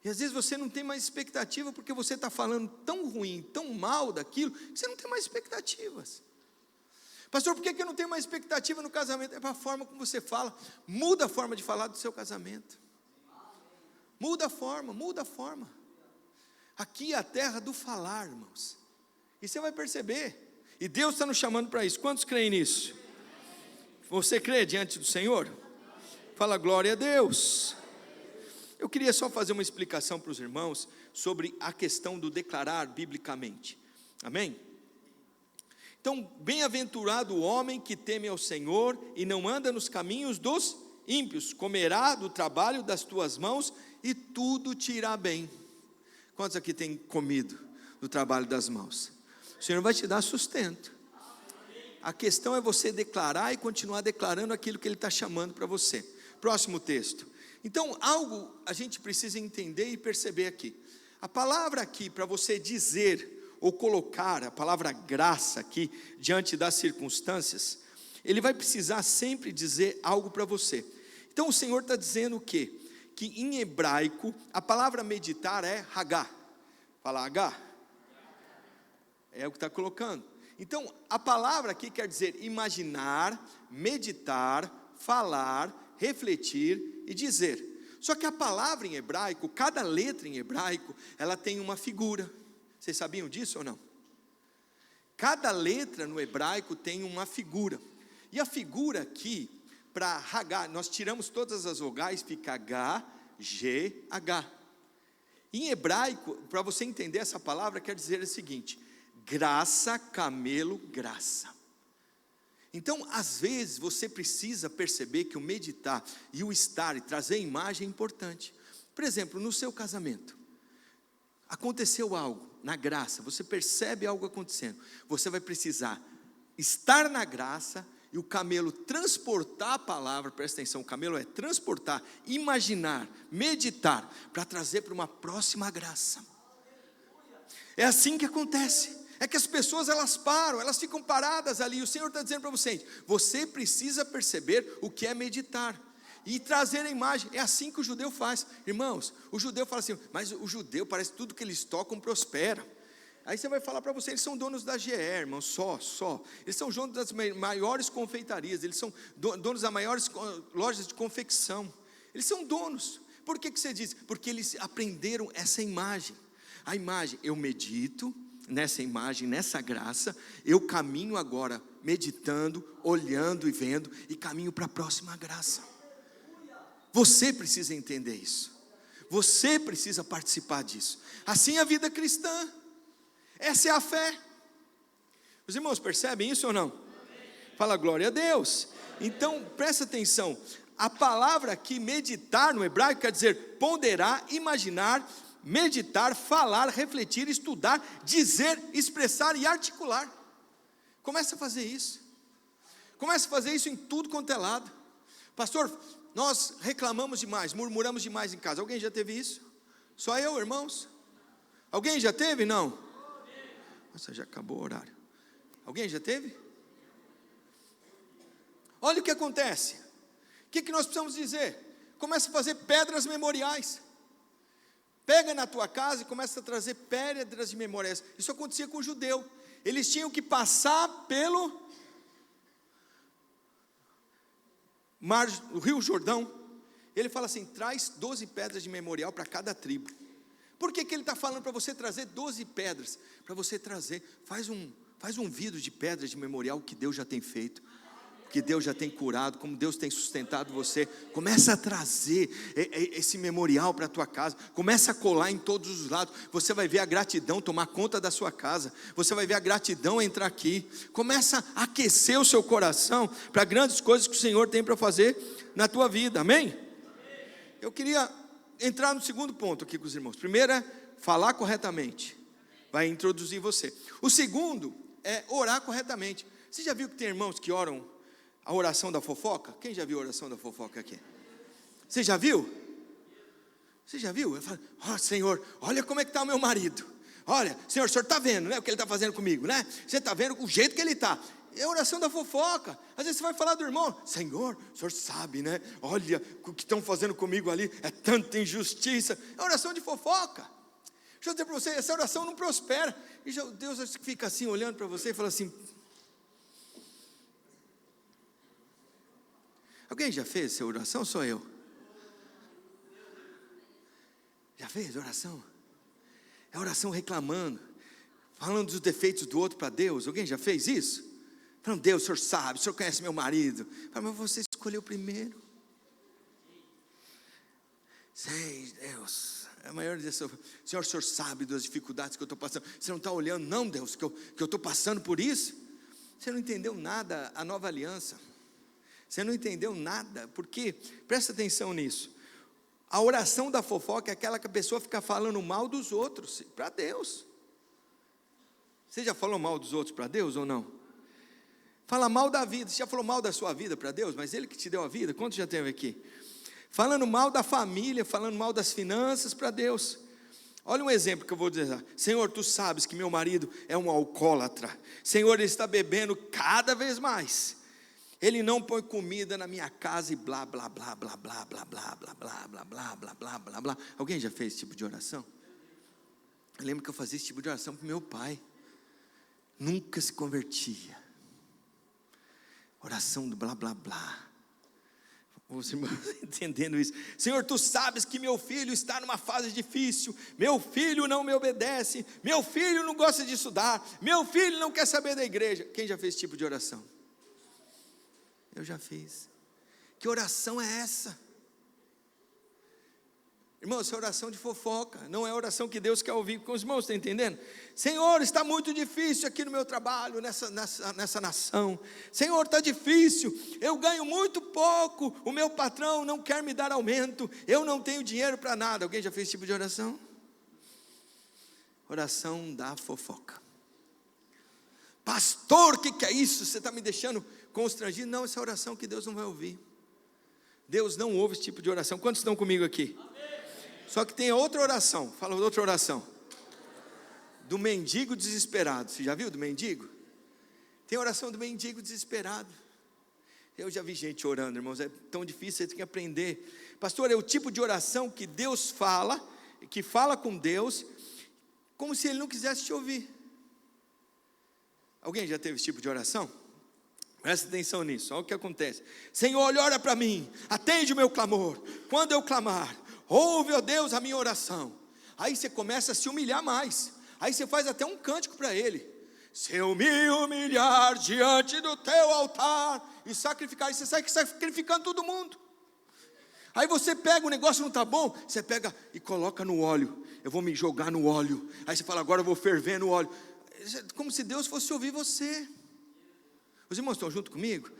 E às vezes você não tem mais expectativa, porque você está falando tão ruim, tão mal daquilo, que você não tem mais expectativas. Pastor, por que eu não tenho mais expectativa no casamento? É para a forma como você fala. Muda a forma de falar do seu casamento. Muda a forma. Aqui é a terra do falar, irmãos. E você vai perceber. E Deus está nos chamando para isso. Quantos creem nisso? Você crê diante do Senhor? Fala glória a Deus. Eu queria só fazer uma explicação para os irmãos sobre a questão do declarar biblicamente. Amém? Então, bem-aventurado o homem que teme ao Senhor e não anda nos caminhos dos ímpios, comerá do trabalho das tuas mãos e tudo te irá bem. Quantos aqui têm comido do trabalho das mãos? O Senhor vai te dar sustento. A questão é você declarar e continuar declarando aquilo que Ele está chamando para você. Próximo texto. Então, algo a gente precisa entender e perceber aqui. A palavra aqui, para você dizer ou colocar a palavra graça aqui, diante das circunstâncias, Ele vai precisar sempre dizer algo para você. Então, o Senhor está dizendo o quê? Que em hebraico, a palavra meditar é hagá. Fala hagá. É o que está colocando. Então, a palavra aqui quer dizer imaginar, meditar, falar, refletir e dizer. Só que a palavra em hebraico, cada letra em hebraico, ela tem uma figura. Vocês sabiam disso ou não? Cada letra no hebraico tem uma figura. E a figura aqui, para hagá, nós tiramos todas as vogais, fica H, G, H. Em hebraico, para você entender essa palavra, quer dizer o seguinte: graça, camelo, graça. Então, às vezes, você precisa perceber que o meditar e o estar e trazer imagem é importante. Por exemplo, no seu casamento, aconteceu algo, na graça, você percebe algo acontecendo, você vai precisar estar na graça e o camelo transportar a palavra, presta atenção, o camelo é transportar, imaginar, meditar, para trazer para uma próxima graça. É assim que acontece. é que as pessoas elas param, elas ficam paradas ali. O Senhor está dizendo para você precisa perceber o que é meditar e trazer a imagem. É assim que o judeu faz, irmãos. O judeu fala assim, mas o judeu parece que tudo que eles tocam prospera. Aí você vai falar para você, eles são donos da GE, irmão, só. Eles são donos das maiores confeitarias, eles são donos das maiores lojas de confecção. Eles são donos. Por que você diz? Porque eles aprenderam essa imagem. A imagem, eu medito nessa imagem, nessa graça, eu caminho agora meditando, olhando e vendo, e caminho para a próxima graça. Você precisa entender isso. Você precisa participar disso. Assim é a vida cristã. Essa é a fé. Os irmãos percebem isso ou não? Fala glória a Deus. Então presta atenção, a palavra aqui meditar no hebraico quer dizer ponderar, imaginar, meditar, falar, refletir, estudar, dizer, expressar e articular. Comece a fazer isso. Comece a fazer isso em tudo quanto é lado. Pastor, nós reclamamos demais, murmuramos demais em casa. Alguém já teve isso? Só eu, irmãos? Alguém já teve? Não? Nossa, já acabou o horário. Alguém já teve? Olha o que acontece. O que nós precisamos dizer? Começa a fazer pedras memoriais. Pega na tua casa e começa a trazer pedras de memoriais. Isso acontecia com o judeu. Eles tinham que passar pelo mar, o rio Jordão. Ele fala assim, traz 12 pedras de memorial para cada tribo. Por que ele está falando para você trazer 12 pedras? Para você trazer, faz um vidro de pedras de memorial que Deus já tem feito, que Deus já tem curado, como Deus tem sustentado você. Começa a trazer esse memorial para a tua casa, começa a colar em todos os lados. Você vai ver a gratidão tomar conta da sua casa, você vai ver a gratidão entrar aqui. Começa a aquecer o seu coração para grandes coisas que o Senhor tem para fazer na tua vida, amém? Eu queria entrar no segundo ponto aqui com os irmãos. Primeiro é falar corretamente, vai introduzir você. O segundo é orar corretamente. Você já viu que tem irmãos que oram a oração da fofoca? Quem já viu a oração da fofoca aqui? Você já viu? Você já viu? Eu falo, Senhor, olha como é que está o meu marido. Olha, Senhor, o Senhor está vendo, né, o que ele está fazendo comigo, né? Você está vendo o jeito que ele está. É a oração da fofoca. Às vezes você vai falar do irmão, Senhor, o Senhor sabe, né? Olha o que estão fazendo comigo ali, é tanta injustiça. É oração de fofoca. Deixa eu dizer para você, essa oração não prospera. E Deus fica assim olhando para você e fala assim, alguém já fez essa oração ou sou eu? Já fez oração? É oração reclamando, falando dos defeitos do outro para Deus. Alguém já fez isso? Falando, Deus, o Senhor sabe, o Senhor conhece meu marido. Mas você escolheu primeiro. Sei, Deus, a maior dessa, Senhor, o Senhor sabe das dificuldades que eu estou passando. Você não está olhando, não, Deus, que eu estou passando por isso? Você não entendeu nada, a nova aliança. Você não entendeu nada, porque, presta atenção nisso. A oração da fofoca é aquela que a pessoa fica falando mal dos outros, para Deus. Você já falou mal dos outros para Deus ou não? Fala mal da vida, você já falou mal da sua vida para Deus? Mas Ele que te deu a vida, quantos já teve aqui? Falando mal da família, falando mal das finanças para Deus. Olha um exemplo que eu vou dizer. Senhor, tu sabes que meu marido é um alcoólatra. Senhor, ele está bebendo cada vez mais. Ele não põe comida na minha casa e blá, blá, blá, blá, blá, blá, blá, blá, blá, blá, blá, blá, blá, blá, blá. Alguém já fez esse tipo de oração? Eu lembro que eu fazia esse tipo de oração para meu pai. Nunca se convertia. Oração do blá, blá, blá. Os irmãos entendendo isso. Senhor, tu sabes que meu filho está numa fase difícil. Meu filho não me obedece. Meu filho não gosta de estudar. Meu filho não quer saber da igreja. Quem já fez esse tipo de oração? Eu já fiz. Que oração é essa? Irmão, essa é oração de fofoca. Não é oração que Deus quer ouvir com os irmãos, está entendendo? Senhor, está muito difícil aqui no meu trabalho, nessa nação. Senhor, está difícil, eu ganho muito pouco, o meu patrão não quer me dar aumento, eu não tenho dinheiro para nada. Alguém já fez esse tipo de oração? Oração da fofoca. Pastor, o que é isso? Você está me deixando constrangido? Não, essa é oração que Deus não vai ouvir. Deus não ouve esse tipo de oração. Quantos estão comigo aqui? Só que tem outra oração. Fala outra oração. do mendigo desesperado. Você já viu do mendigo? Tem oração do mendigo desesperado. Eu já vi gente orando, irmãos, é tão difícil, você tem que aprender. Pastor, é o tipo de oração que Deus fala, que fala com Deus, como se Ele não quisesse te ouvir. Alguém já teve esse tipo de oração? Presta atenção nisso, olha o que acontece. Senhor, olha para mim, atende o meu clamor. Quando eu clamar, ouve, ó Deus, a minha oração. Aí você começa a se humilhar mais. Aí você faz até um cântico para Ele. Se eu me humilhar diante do teu altar e sacrificar, e você sai sacrificando todo mundo. Aí você pega, o negócio não está bom, você pega e coloca no óleo. Eu vou me jogar no óleo. Aí você fala, agora eu vou ferver no óleo. Como se Deus fosse ouvir você. Os irmãos estão junto comigo?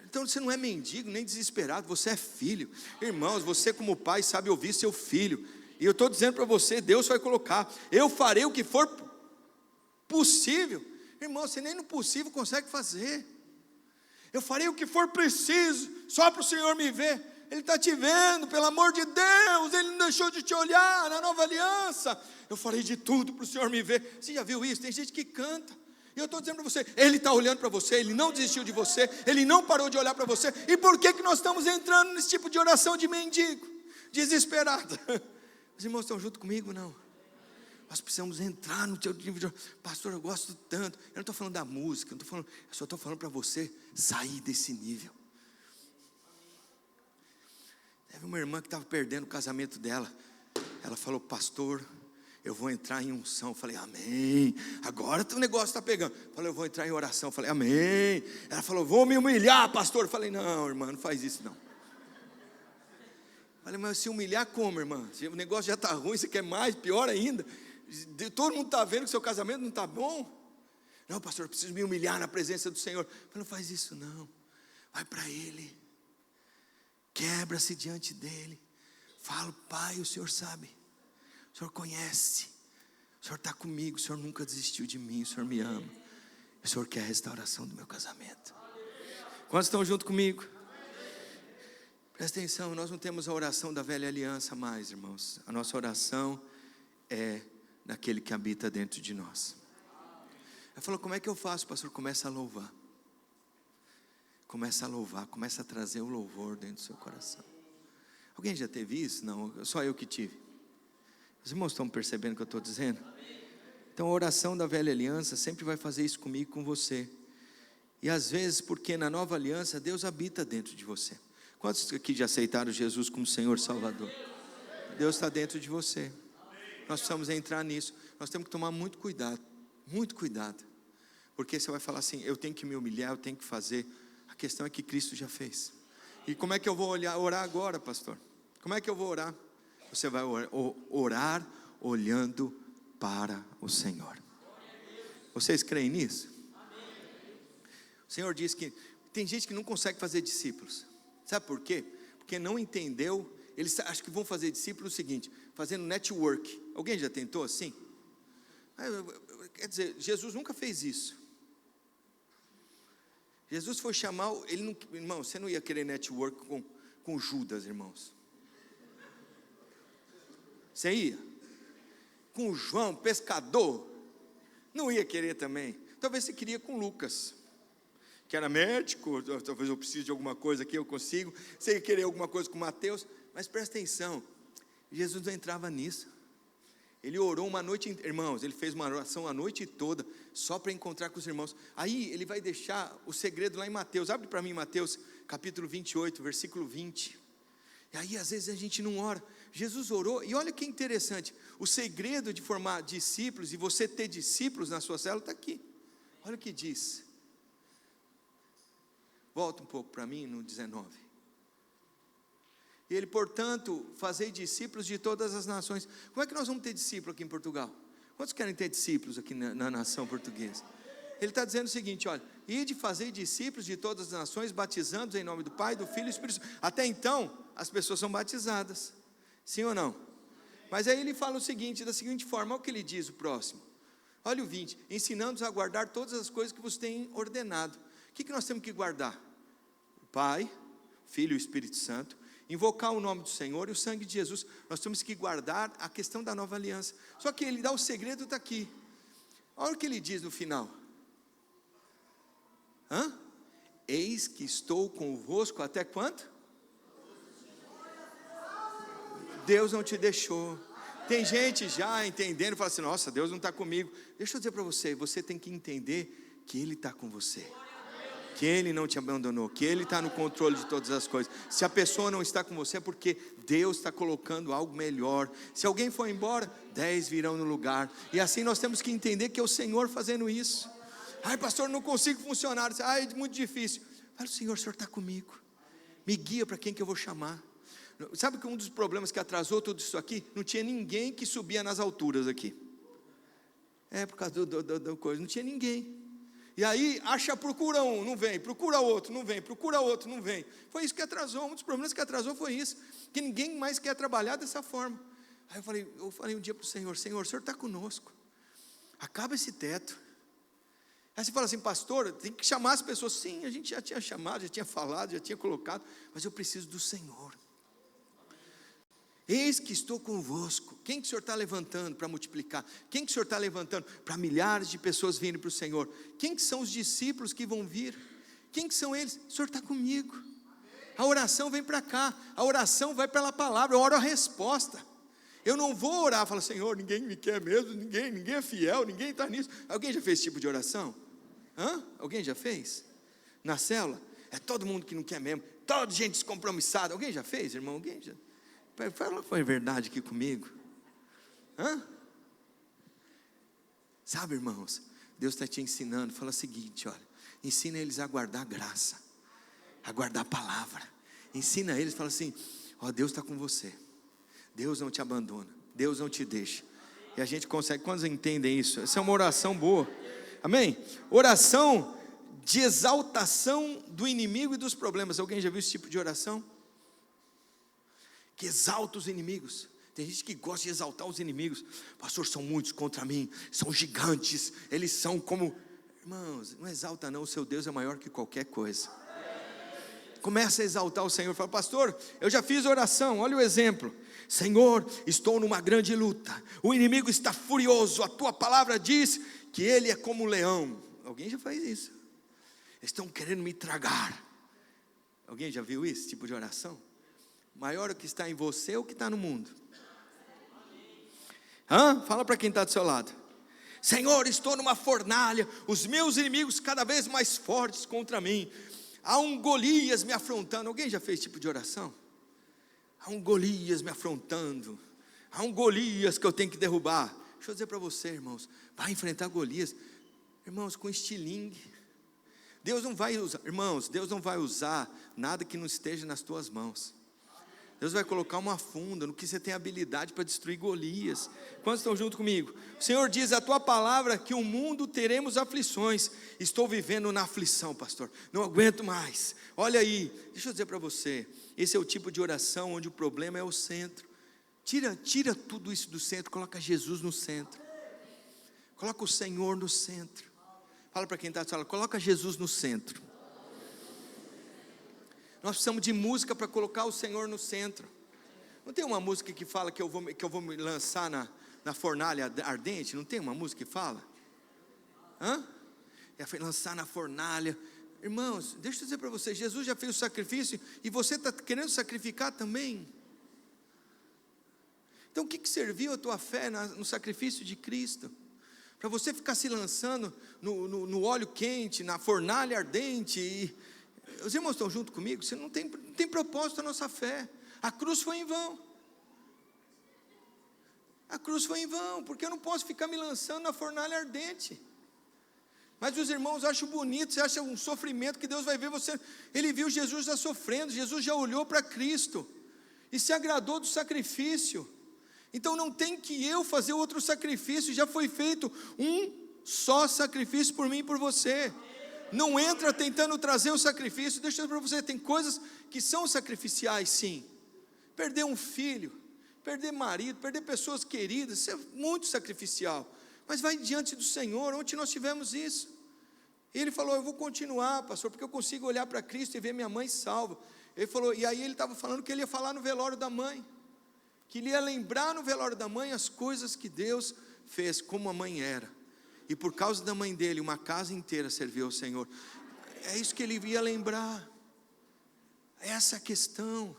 Então você não é mendigo, nem desesperado, você é filho. Irmãos, você como pai sabe ouvir seu filho. E eu estou dizendo para você, Deus vai colocar. Eu farei o que for possível. Irmão, você nem no possível consegue fazer. Eu farei o que for preciso, só para o Senhor me ver. Ele está te vendo, pelo amor de Deus. Ele não deixou de te olhar na nova aliança. Eu farei de tudo para o Senhor me ver. Você já viu isso? Tem gente que canta. E eu estou dizendo para você, Ele está olhando para você, Ele não desistiu de você, Ele não parou de olhar para você. E por que nós estamos entrando nesse tipo de oração de mendigo, desesperado? Os irmãos estão junto comigo? Não. Nós precisamos entrar no teu nível de... Pastor, eu gosto tanto. Eu não estou falando da música, eu só estou falando para você sair desse nível. Teve uma irmã que estava perdendo o casamento dela. Ela falou, pastor, eu vou entrar em unção. Eu falei, amém. Agora o negócio está pegando. Eu falei, eu vou entrar em oração. Eu falei, amém. Ela falou, vou me humilhar, pastor. Eu falei, não, irmã, não faz isso não. Eu falei, mas se humilhar como, irmã? O negócio já está ruim, você quer mais, pior ainda. Todo mundo está vendo que seu casamento não está bom. Não, pastor, eu preciso me humilhar na presença do Senhor. Eu falei, não faz isso não. Vai para Ele. Quebra-se diante dEle. Fala, Pai, o Senhor sabe. O Senhor conhece. O Senhor está comigo. O Senhor nunca desistiu de mim. O Senhor me ama. O Senhor quer a restauração do meu casamento. Quantos estão junto comigo? Presta atenção, nós não temos a oração da velha aliança mais, irmãos. A nossa oração é daquele que habita dentro de nós. Ela falou, como é que eu faço, pastor? Começa a louvar. Começa a louvar, começa a trazer o louvor dentro do seu coração. Alguém já teve isso? Não, só eu que tive. Os irmãos estão percebendo o que eu estou dizendo? Então a oração da velha aliança sempre vai fazer isso comigo e com você. E às vezes, porque na nova aliança Deus habita dentro de você. Quantos aqui já aceitaram Jesus como Senhor Salvador? Deus está dentro de você. Nós precisamos entrar nisso. Nós temos que tomar muito cuidado. Muito cuidado. Porque você vai falar assim, eu tenho que me humilhar, eu tenho que fazer. A questão é que Cristo já fez. E como é que eu vou orar agora, pastor? Como é que eu vou orar? Você vai orar olhando para o Senhor. Vocês creem nisso? O Senhor diz que tem gente que não consegue fazer discípulos. Sabe por quê? Porque não entendeu. Eles acham que vão fazer discípulos o seguinte, fazendo network. Alguém já tentou assim? Quer dizer, Jesus nunca fez isso. Jesus foi chamar, irmão, você não ia querer network com Judas, irmãos. Você ia? Com João, pescador, não ia querer também. Talvez você queria com Lucas, que era médico, talvez eu precise de alguma coisa aqui, eu consigo. Você ia querer alguma coisa com Mateus, mas presta atenção, Jesus não entrava nisso. Ele orou uma noite, irmãos, ele fez uma oração a noite toda, só para encontrar com os irmãos. Aí ele vai deixar o segredo lá em Mateus. Abre para mim Mateus, capítulo 28, versículo 20. E aí às vezes a gente não ora. Jesus orou, e olha que interessante, o segredo de formar discípulos, e você ter discípulos na sua célula, está aqui. Olha o que diz. Volta um pouco para mim no 19. E ele, portanto, fazei discípulos de todas as nações. Como é que nós vamos ter discípulos aqui em Portugal? Quantos querem ter discípulos aqui na nação portuguesa? Ele está dizendo o seguinte, olha, ide fazer discípulos de todas as nações, batizando-os em nome do Pai, do Filho e do Espírito Santo. Até então, as pessoas são batizadas, sim ou não? Mas aí ele fala o seguinte, da seguinte forma, olha o que ele diz o próximo. Olha o 20, ensinando-os a guardar todas as coisas que vos têm ordenado. O que nós temos que guardar? O Pai, Filho e o Espírito Santo. Invocar o nome do Senhor e o sangue de Jesus. Nós temos que guardar a questão da nova aliança. Só que ele dá o segredo, está aqui. Olha o que ele diz no final. Eis que estou convosco até quanto? Deus não te deixou. Tem gente já entendendo, fala assim, nossa, Deus não está comigo. Deixa eu dizer para você, você tem que entender que Ele está com você, que Ele não te abandonou, que Ele está no controle de todas as coisas. Se a pessoa não está com você, é porque Deus está colocando algo melhor. Se alguém for embora, 10 virão no lugar. E assim nós temos que entender que é o Senhor fazendo isso. Ai, pastor, não consigo funcionar. Ai, é muito difícil. Fala, Senhor, o Senhor está comigo. Me guia para quem que eu vou chamar. Sabe que um dos problemas que atrasou tudo isso aqui? Não tinha ninguém que subia nas alturas aqui. Por causa do coisa, não tinha ninguém. E aí, procura um, não vem, procura outro, não vem, procura outro, não vem. Foi isso que atrasou, um dos problemas que atrasou foi isso, que ninguém mais quer trabalhar dessa forma. Aí eu falei um dia para o Senhor, o Senhor está conosco, acaba esse teto. Aí você fala assim, pastor, tem que chamar as pessoas. Sim, a gente já tinha chamado, já tinha falado, já tinha colocado, mas eu preciso do Senhor. Eis que estou convosco. Quem que o Senhor está levantando para multiplicar? Quem que o Senhor está levantando para milhares de pessoas virem para o Senhor? Quem que são os discípulos que vão vir? Quem que são eles? O Senhor está comigo. A oração vem para cá, a oração vai pela palavra, eu oro a resposta. Eu não vou orar e falar, Senhor, ninguém me quer mesmo, ninguém é fiel, ninguém está nisso. Alguém já fez esse tipo de oração? Alguém já fez? Na célula? É todo mundo que não quer mesmo, toda gente descompromissada. Alguém já fez, irmão? Alguém já? Fala, foi verdade aqui comigo. Sabe, irmãos, Deus está te ensinando. Fala o seguinte, olha, ensina eles a guardar a graça, a guardar a palavra. Ensina eles, fala assim, Deus está com você, Deus não te abandona, Deus não te deixa. E a gente consegue, quantos entendem isso? Essa é uma oração boa, amém? Oração de exaltação do inimigo e dos problemas. Alguém já viu esse tipo de oração? Que exalta os inimigos. Tem gente que gosta de exaltar os inimigos. Pastor, são muitos contra mim, são gigantes, eles são como... Irmãos, não exalta não, o seu Deus é maior que qualquer coisa. Começa a exaltar o Senhor. Fala, pastor, eu já fiz oração, olha o exemplo. Senhor, estou numa grande luta, o inimigo está furioso, a tua palavra diz que ele é como um leão. Alguém já faz isso? Estão querendo me tragar. Alguém já viu esse tipo de oração? Maior o que está em você ou o que está no mundo? Fala para quem está do seu lado. Senhor, estou numa fornalha, os meus inimigos cada vez mais fortes contra mim. Há um Golias me afrontando. Alguém já fez esse tipo de oração? Há um Golias me afrontando. Há um Golias que eu tenho que derrubar. Deixa eu dizer para você, irmãos, vai enfrentar Golias, irmãos, com estilingue. Deus não vai usar, irmãos, Deus não vai usar nada que não esteja nas tuas mãos. Deus vai colocar uma funda no que você tem habilidade para destruir Golias. Quantos estão junto comigo? O Senhor diz, a tua palavra, que o mundo teremos aflições. Estou vivendo na aflição, pastor, não aguento mais. Olha aí, deixa eu dizer para você, esse é o tipo de oração onde o problema é o centro. Tira tudo isso do centro, coloca Jesus no centro. Coloca o Senhor no centro. Fala para quem está na sala, coloca Jesus no centro. Nós precisamos de música para colocar o Senhor no centro. Não tem uma música que fala que eu vou me lançar na fornalha ardente? Não tem uma música que fala? Foi lançar na fornalha. Irmãos, deixa eu dizer para vocês, Jesus já fez o sacrifício e você está querendo sacrificar também. Então o que serviu a tua fé no sacrifício de Cristo? Para você ficar se lançando no óleo quente, na fornalha ardente. Os irmãos estão junto comigo? Você não tem propósito a nossa fé. A cruz foi em vão. A cruz foi em vão, porque eu não posso ficar me lançando na fornalha ardente. Mas os irmãos acham bonito, você acha um sofrimento que Deus vai ver você. Ele viu Jesus já sofrendo, Jesus já olhou para Cristo e se agradou do sacrifício. Então não tem que eu fazer outro sacrifício, já foi feito um só sacrifício por mim e por você. Não entra tentando trazer o sacrifício. Deixa eu dizer para você, tem coisas que são sacrificiais sim. Perder um filho, perder marido, perder pessoas queridas, isso é muito sacrificial. Mas vai diante do Senhor. Ontem nós tivemos isso. E ele falou, eu vou continuar, pastor, porque eu consigo olhar para Cristo e ver minha mãe salva. Ele falou, e aí ele estava falando que ele ia falar no velório da mãe, que ele ia lembrar no velório da mãe as coisas que Deus fez, como a mãe era. e por causa da mãe dele, uma casa inteira serviu ao Senhor. É isso que ele ia lembrar. Essa é a questão.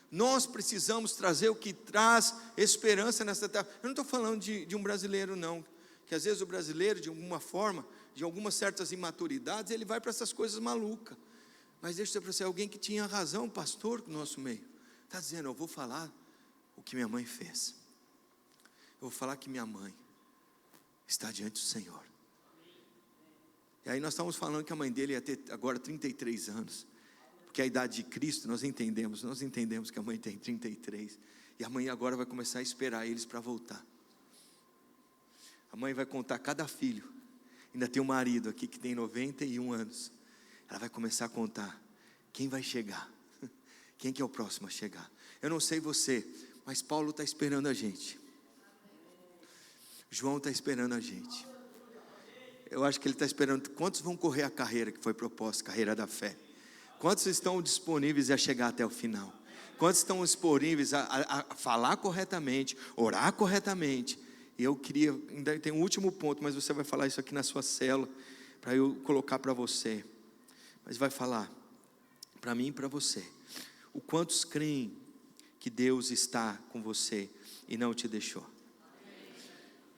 Nós precisamos trazer o que traz esperança nessa terra. Eu não estou falando de um brasileiro não, que às vezes o brasileiro, de alguma forma, de algumas certas imaturidades, ele vai para essas coisas malucas. Mas deixa eu dizer para você, alguém que tinha razão, pastor no nosso meio, está dizendo, eu vou falar o que minha mãe fez. Eu vou falar que minha mãe está diante do Senhor. E aí nós estamos falando que a mãe dele ia ter agora 33 anos. Porque a idade de Cristo, nós entendemos que a mãe tem 33. E a mãe agora vai começar a esperar eles para voltar. A mãe vai contar cada filho. Ainda tem um marido aqui que tem 91 anos. Ela vai começar a contar quem vai chegar. Quem que é o próximo a chegar. Eu não sei você, mas Paulo está esperando a gente. João está esperando a gente. Eu acho que ele está esperando. Quantos vão correr a carreira que foi proposta, carreira da fé? Quantos estão disponíveis a chegar até o final? Quantos estão disponíveis a falar corretamente, orar corretamente? E eu queria, ainda tem um último ponto, mas você vai falar isso aqui na sua célula, para eu colocar para você. Mas vai falar, para mim e para você, o quantos creem que Deus está com você e não te deixou?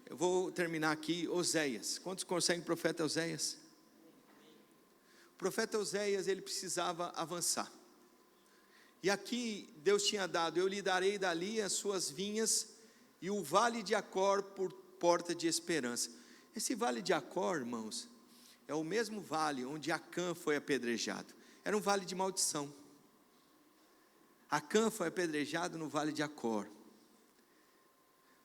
Eu vou terminar aqui, Oséias. Quantos conseguem o profeta Oséias? O profeta Oséias, ele precisava avançar. E aqui Deus tinha dado, eu lhe darei dali as suas vinhas e o vale de Acor por porta de esperança. Esse vale de Acor, irmãos, é o mesmo vale onde Acã foi apedrejado. Era um vale de maldição. Acã foi apedrejado no vale de Acor.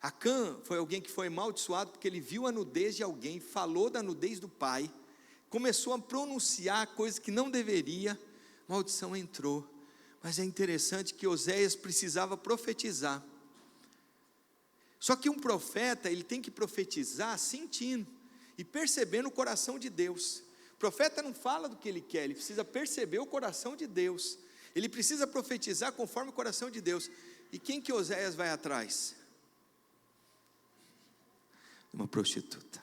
Acã foi alguém que foi amaldiçoado porque ele viu a nudez de alguém, falou da nudez do pai, começou a pronunciar coisas que não deveria, maldição entrou. Mas é interessante que Oséias precisava profetizar. Só que um profeta, ele tem que profetizar sentindo e percebendo o coração de Deus. O profeta não fala do que ele quer, ele precisa perceber o coração de Deus. Ele precisa profetizar conforme o coração de Deus. E quem que Oséias vai atrás? Uma prostituta.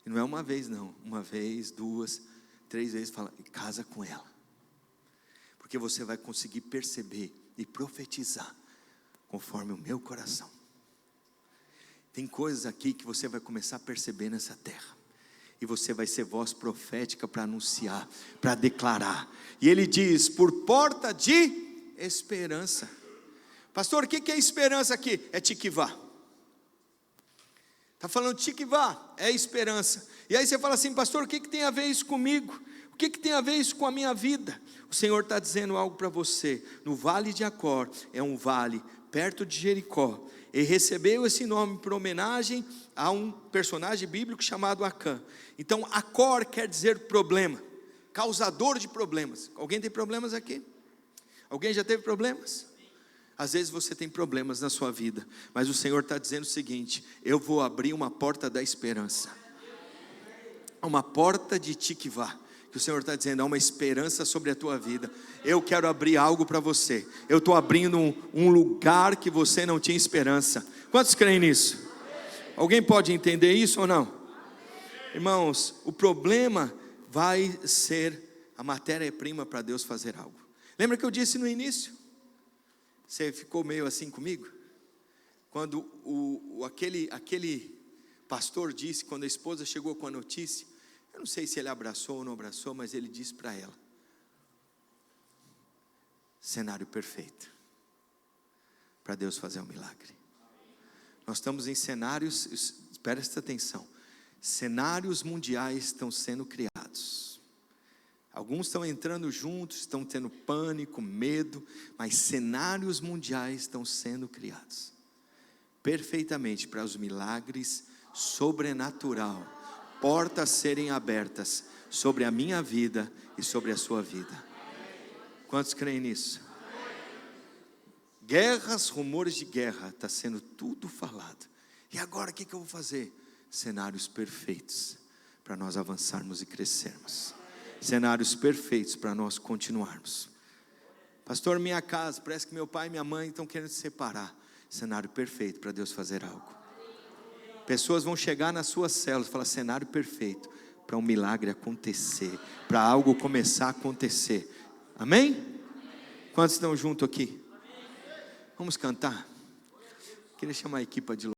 E não é uma vez não, uma vez, 2, 3 vezes, fala, casa com ela. Porque você vai conseguir perceber e profetizar conforme o meu coração. Tem coisas aqui que você vai começar a perceber nessa terra. E você vai ser voz profética para anunciar, para declarar. E ele diz, por porta de esperança. Pastor, o que é esperança aqui? É tikvá. Está falando tikvá, é esperança. E aí você fala assim, pastor, o que tem a ver isso comigo? O que tem a ver isso com a minha vida? O Senhor está dizendo algo para você. No vale de Acor, é um vale perto de Jericó. E recebeu esse nome por homenagem a um personagem bíblico chamado Acã. Então Acor quer dizer problema, causador de problemas. Alguém tem problemas aqui? Alguém já teve problemas? Às vezes você tem problemas na sua vida, mas o Senhor está dizendo o seguinte, eu vou abrir uma porta da esperança, uma porta de tikvá, que o Senhor está dizendo, há uma esperança sobre a tua vida. Eu quero abrir algo para você. Eu estou abrindo um lugar que você não tinha esperança. Quantos creem nisso? Alguém pode entender isso ou não? Irmãos, o problema vai ser a matéria-prima para Deus fazer algo. Lembra que eu disse no início? Você ficou meio assim comigo? Quando aquele pastor disse, quando a esposa chegou com a notícia, eu não sei se ele abraçou ou não abraçou, mas ele disse para ela, cenário perfeito, para Deus fazer um milagre. Nós estamos em cenários, presta atenção, cenários mundiais estão sendo criados. Alguns estão entrando juntos, estão tendo pânico, medo, mas cenários mundiais estão sendo criados, perfeitamente para os milagres sobrenatural, portas serem abertas sobre a minha vida e sobre a sua vida. Quantos creem nisso? Guerras, rumores de guerra, está sendo tudo falado. E agora o que eu vou fazer? Cenários perfeitos para nós avançarmos e crescermos. Cenários perfeitos para nós continuarmos. Pastor, minha casa, parece que meu pai e minha mãe estão querendo se separar. Cenário perfeito para Deus fazer algo. Pessoas vão chegar nas suas células e falar: cenário perfeito para um milagre acontecer, para algo começar a acontecer. Amém? Quantos estão juntos aqui? Vamos cantar? Queria chamar a equipe de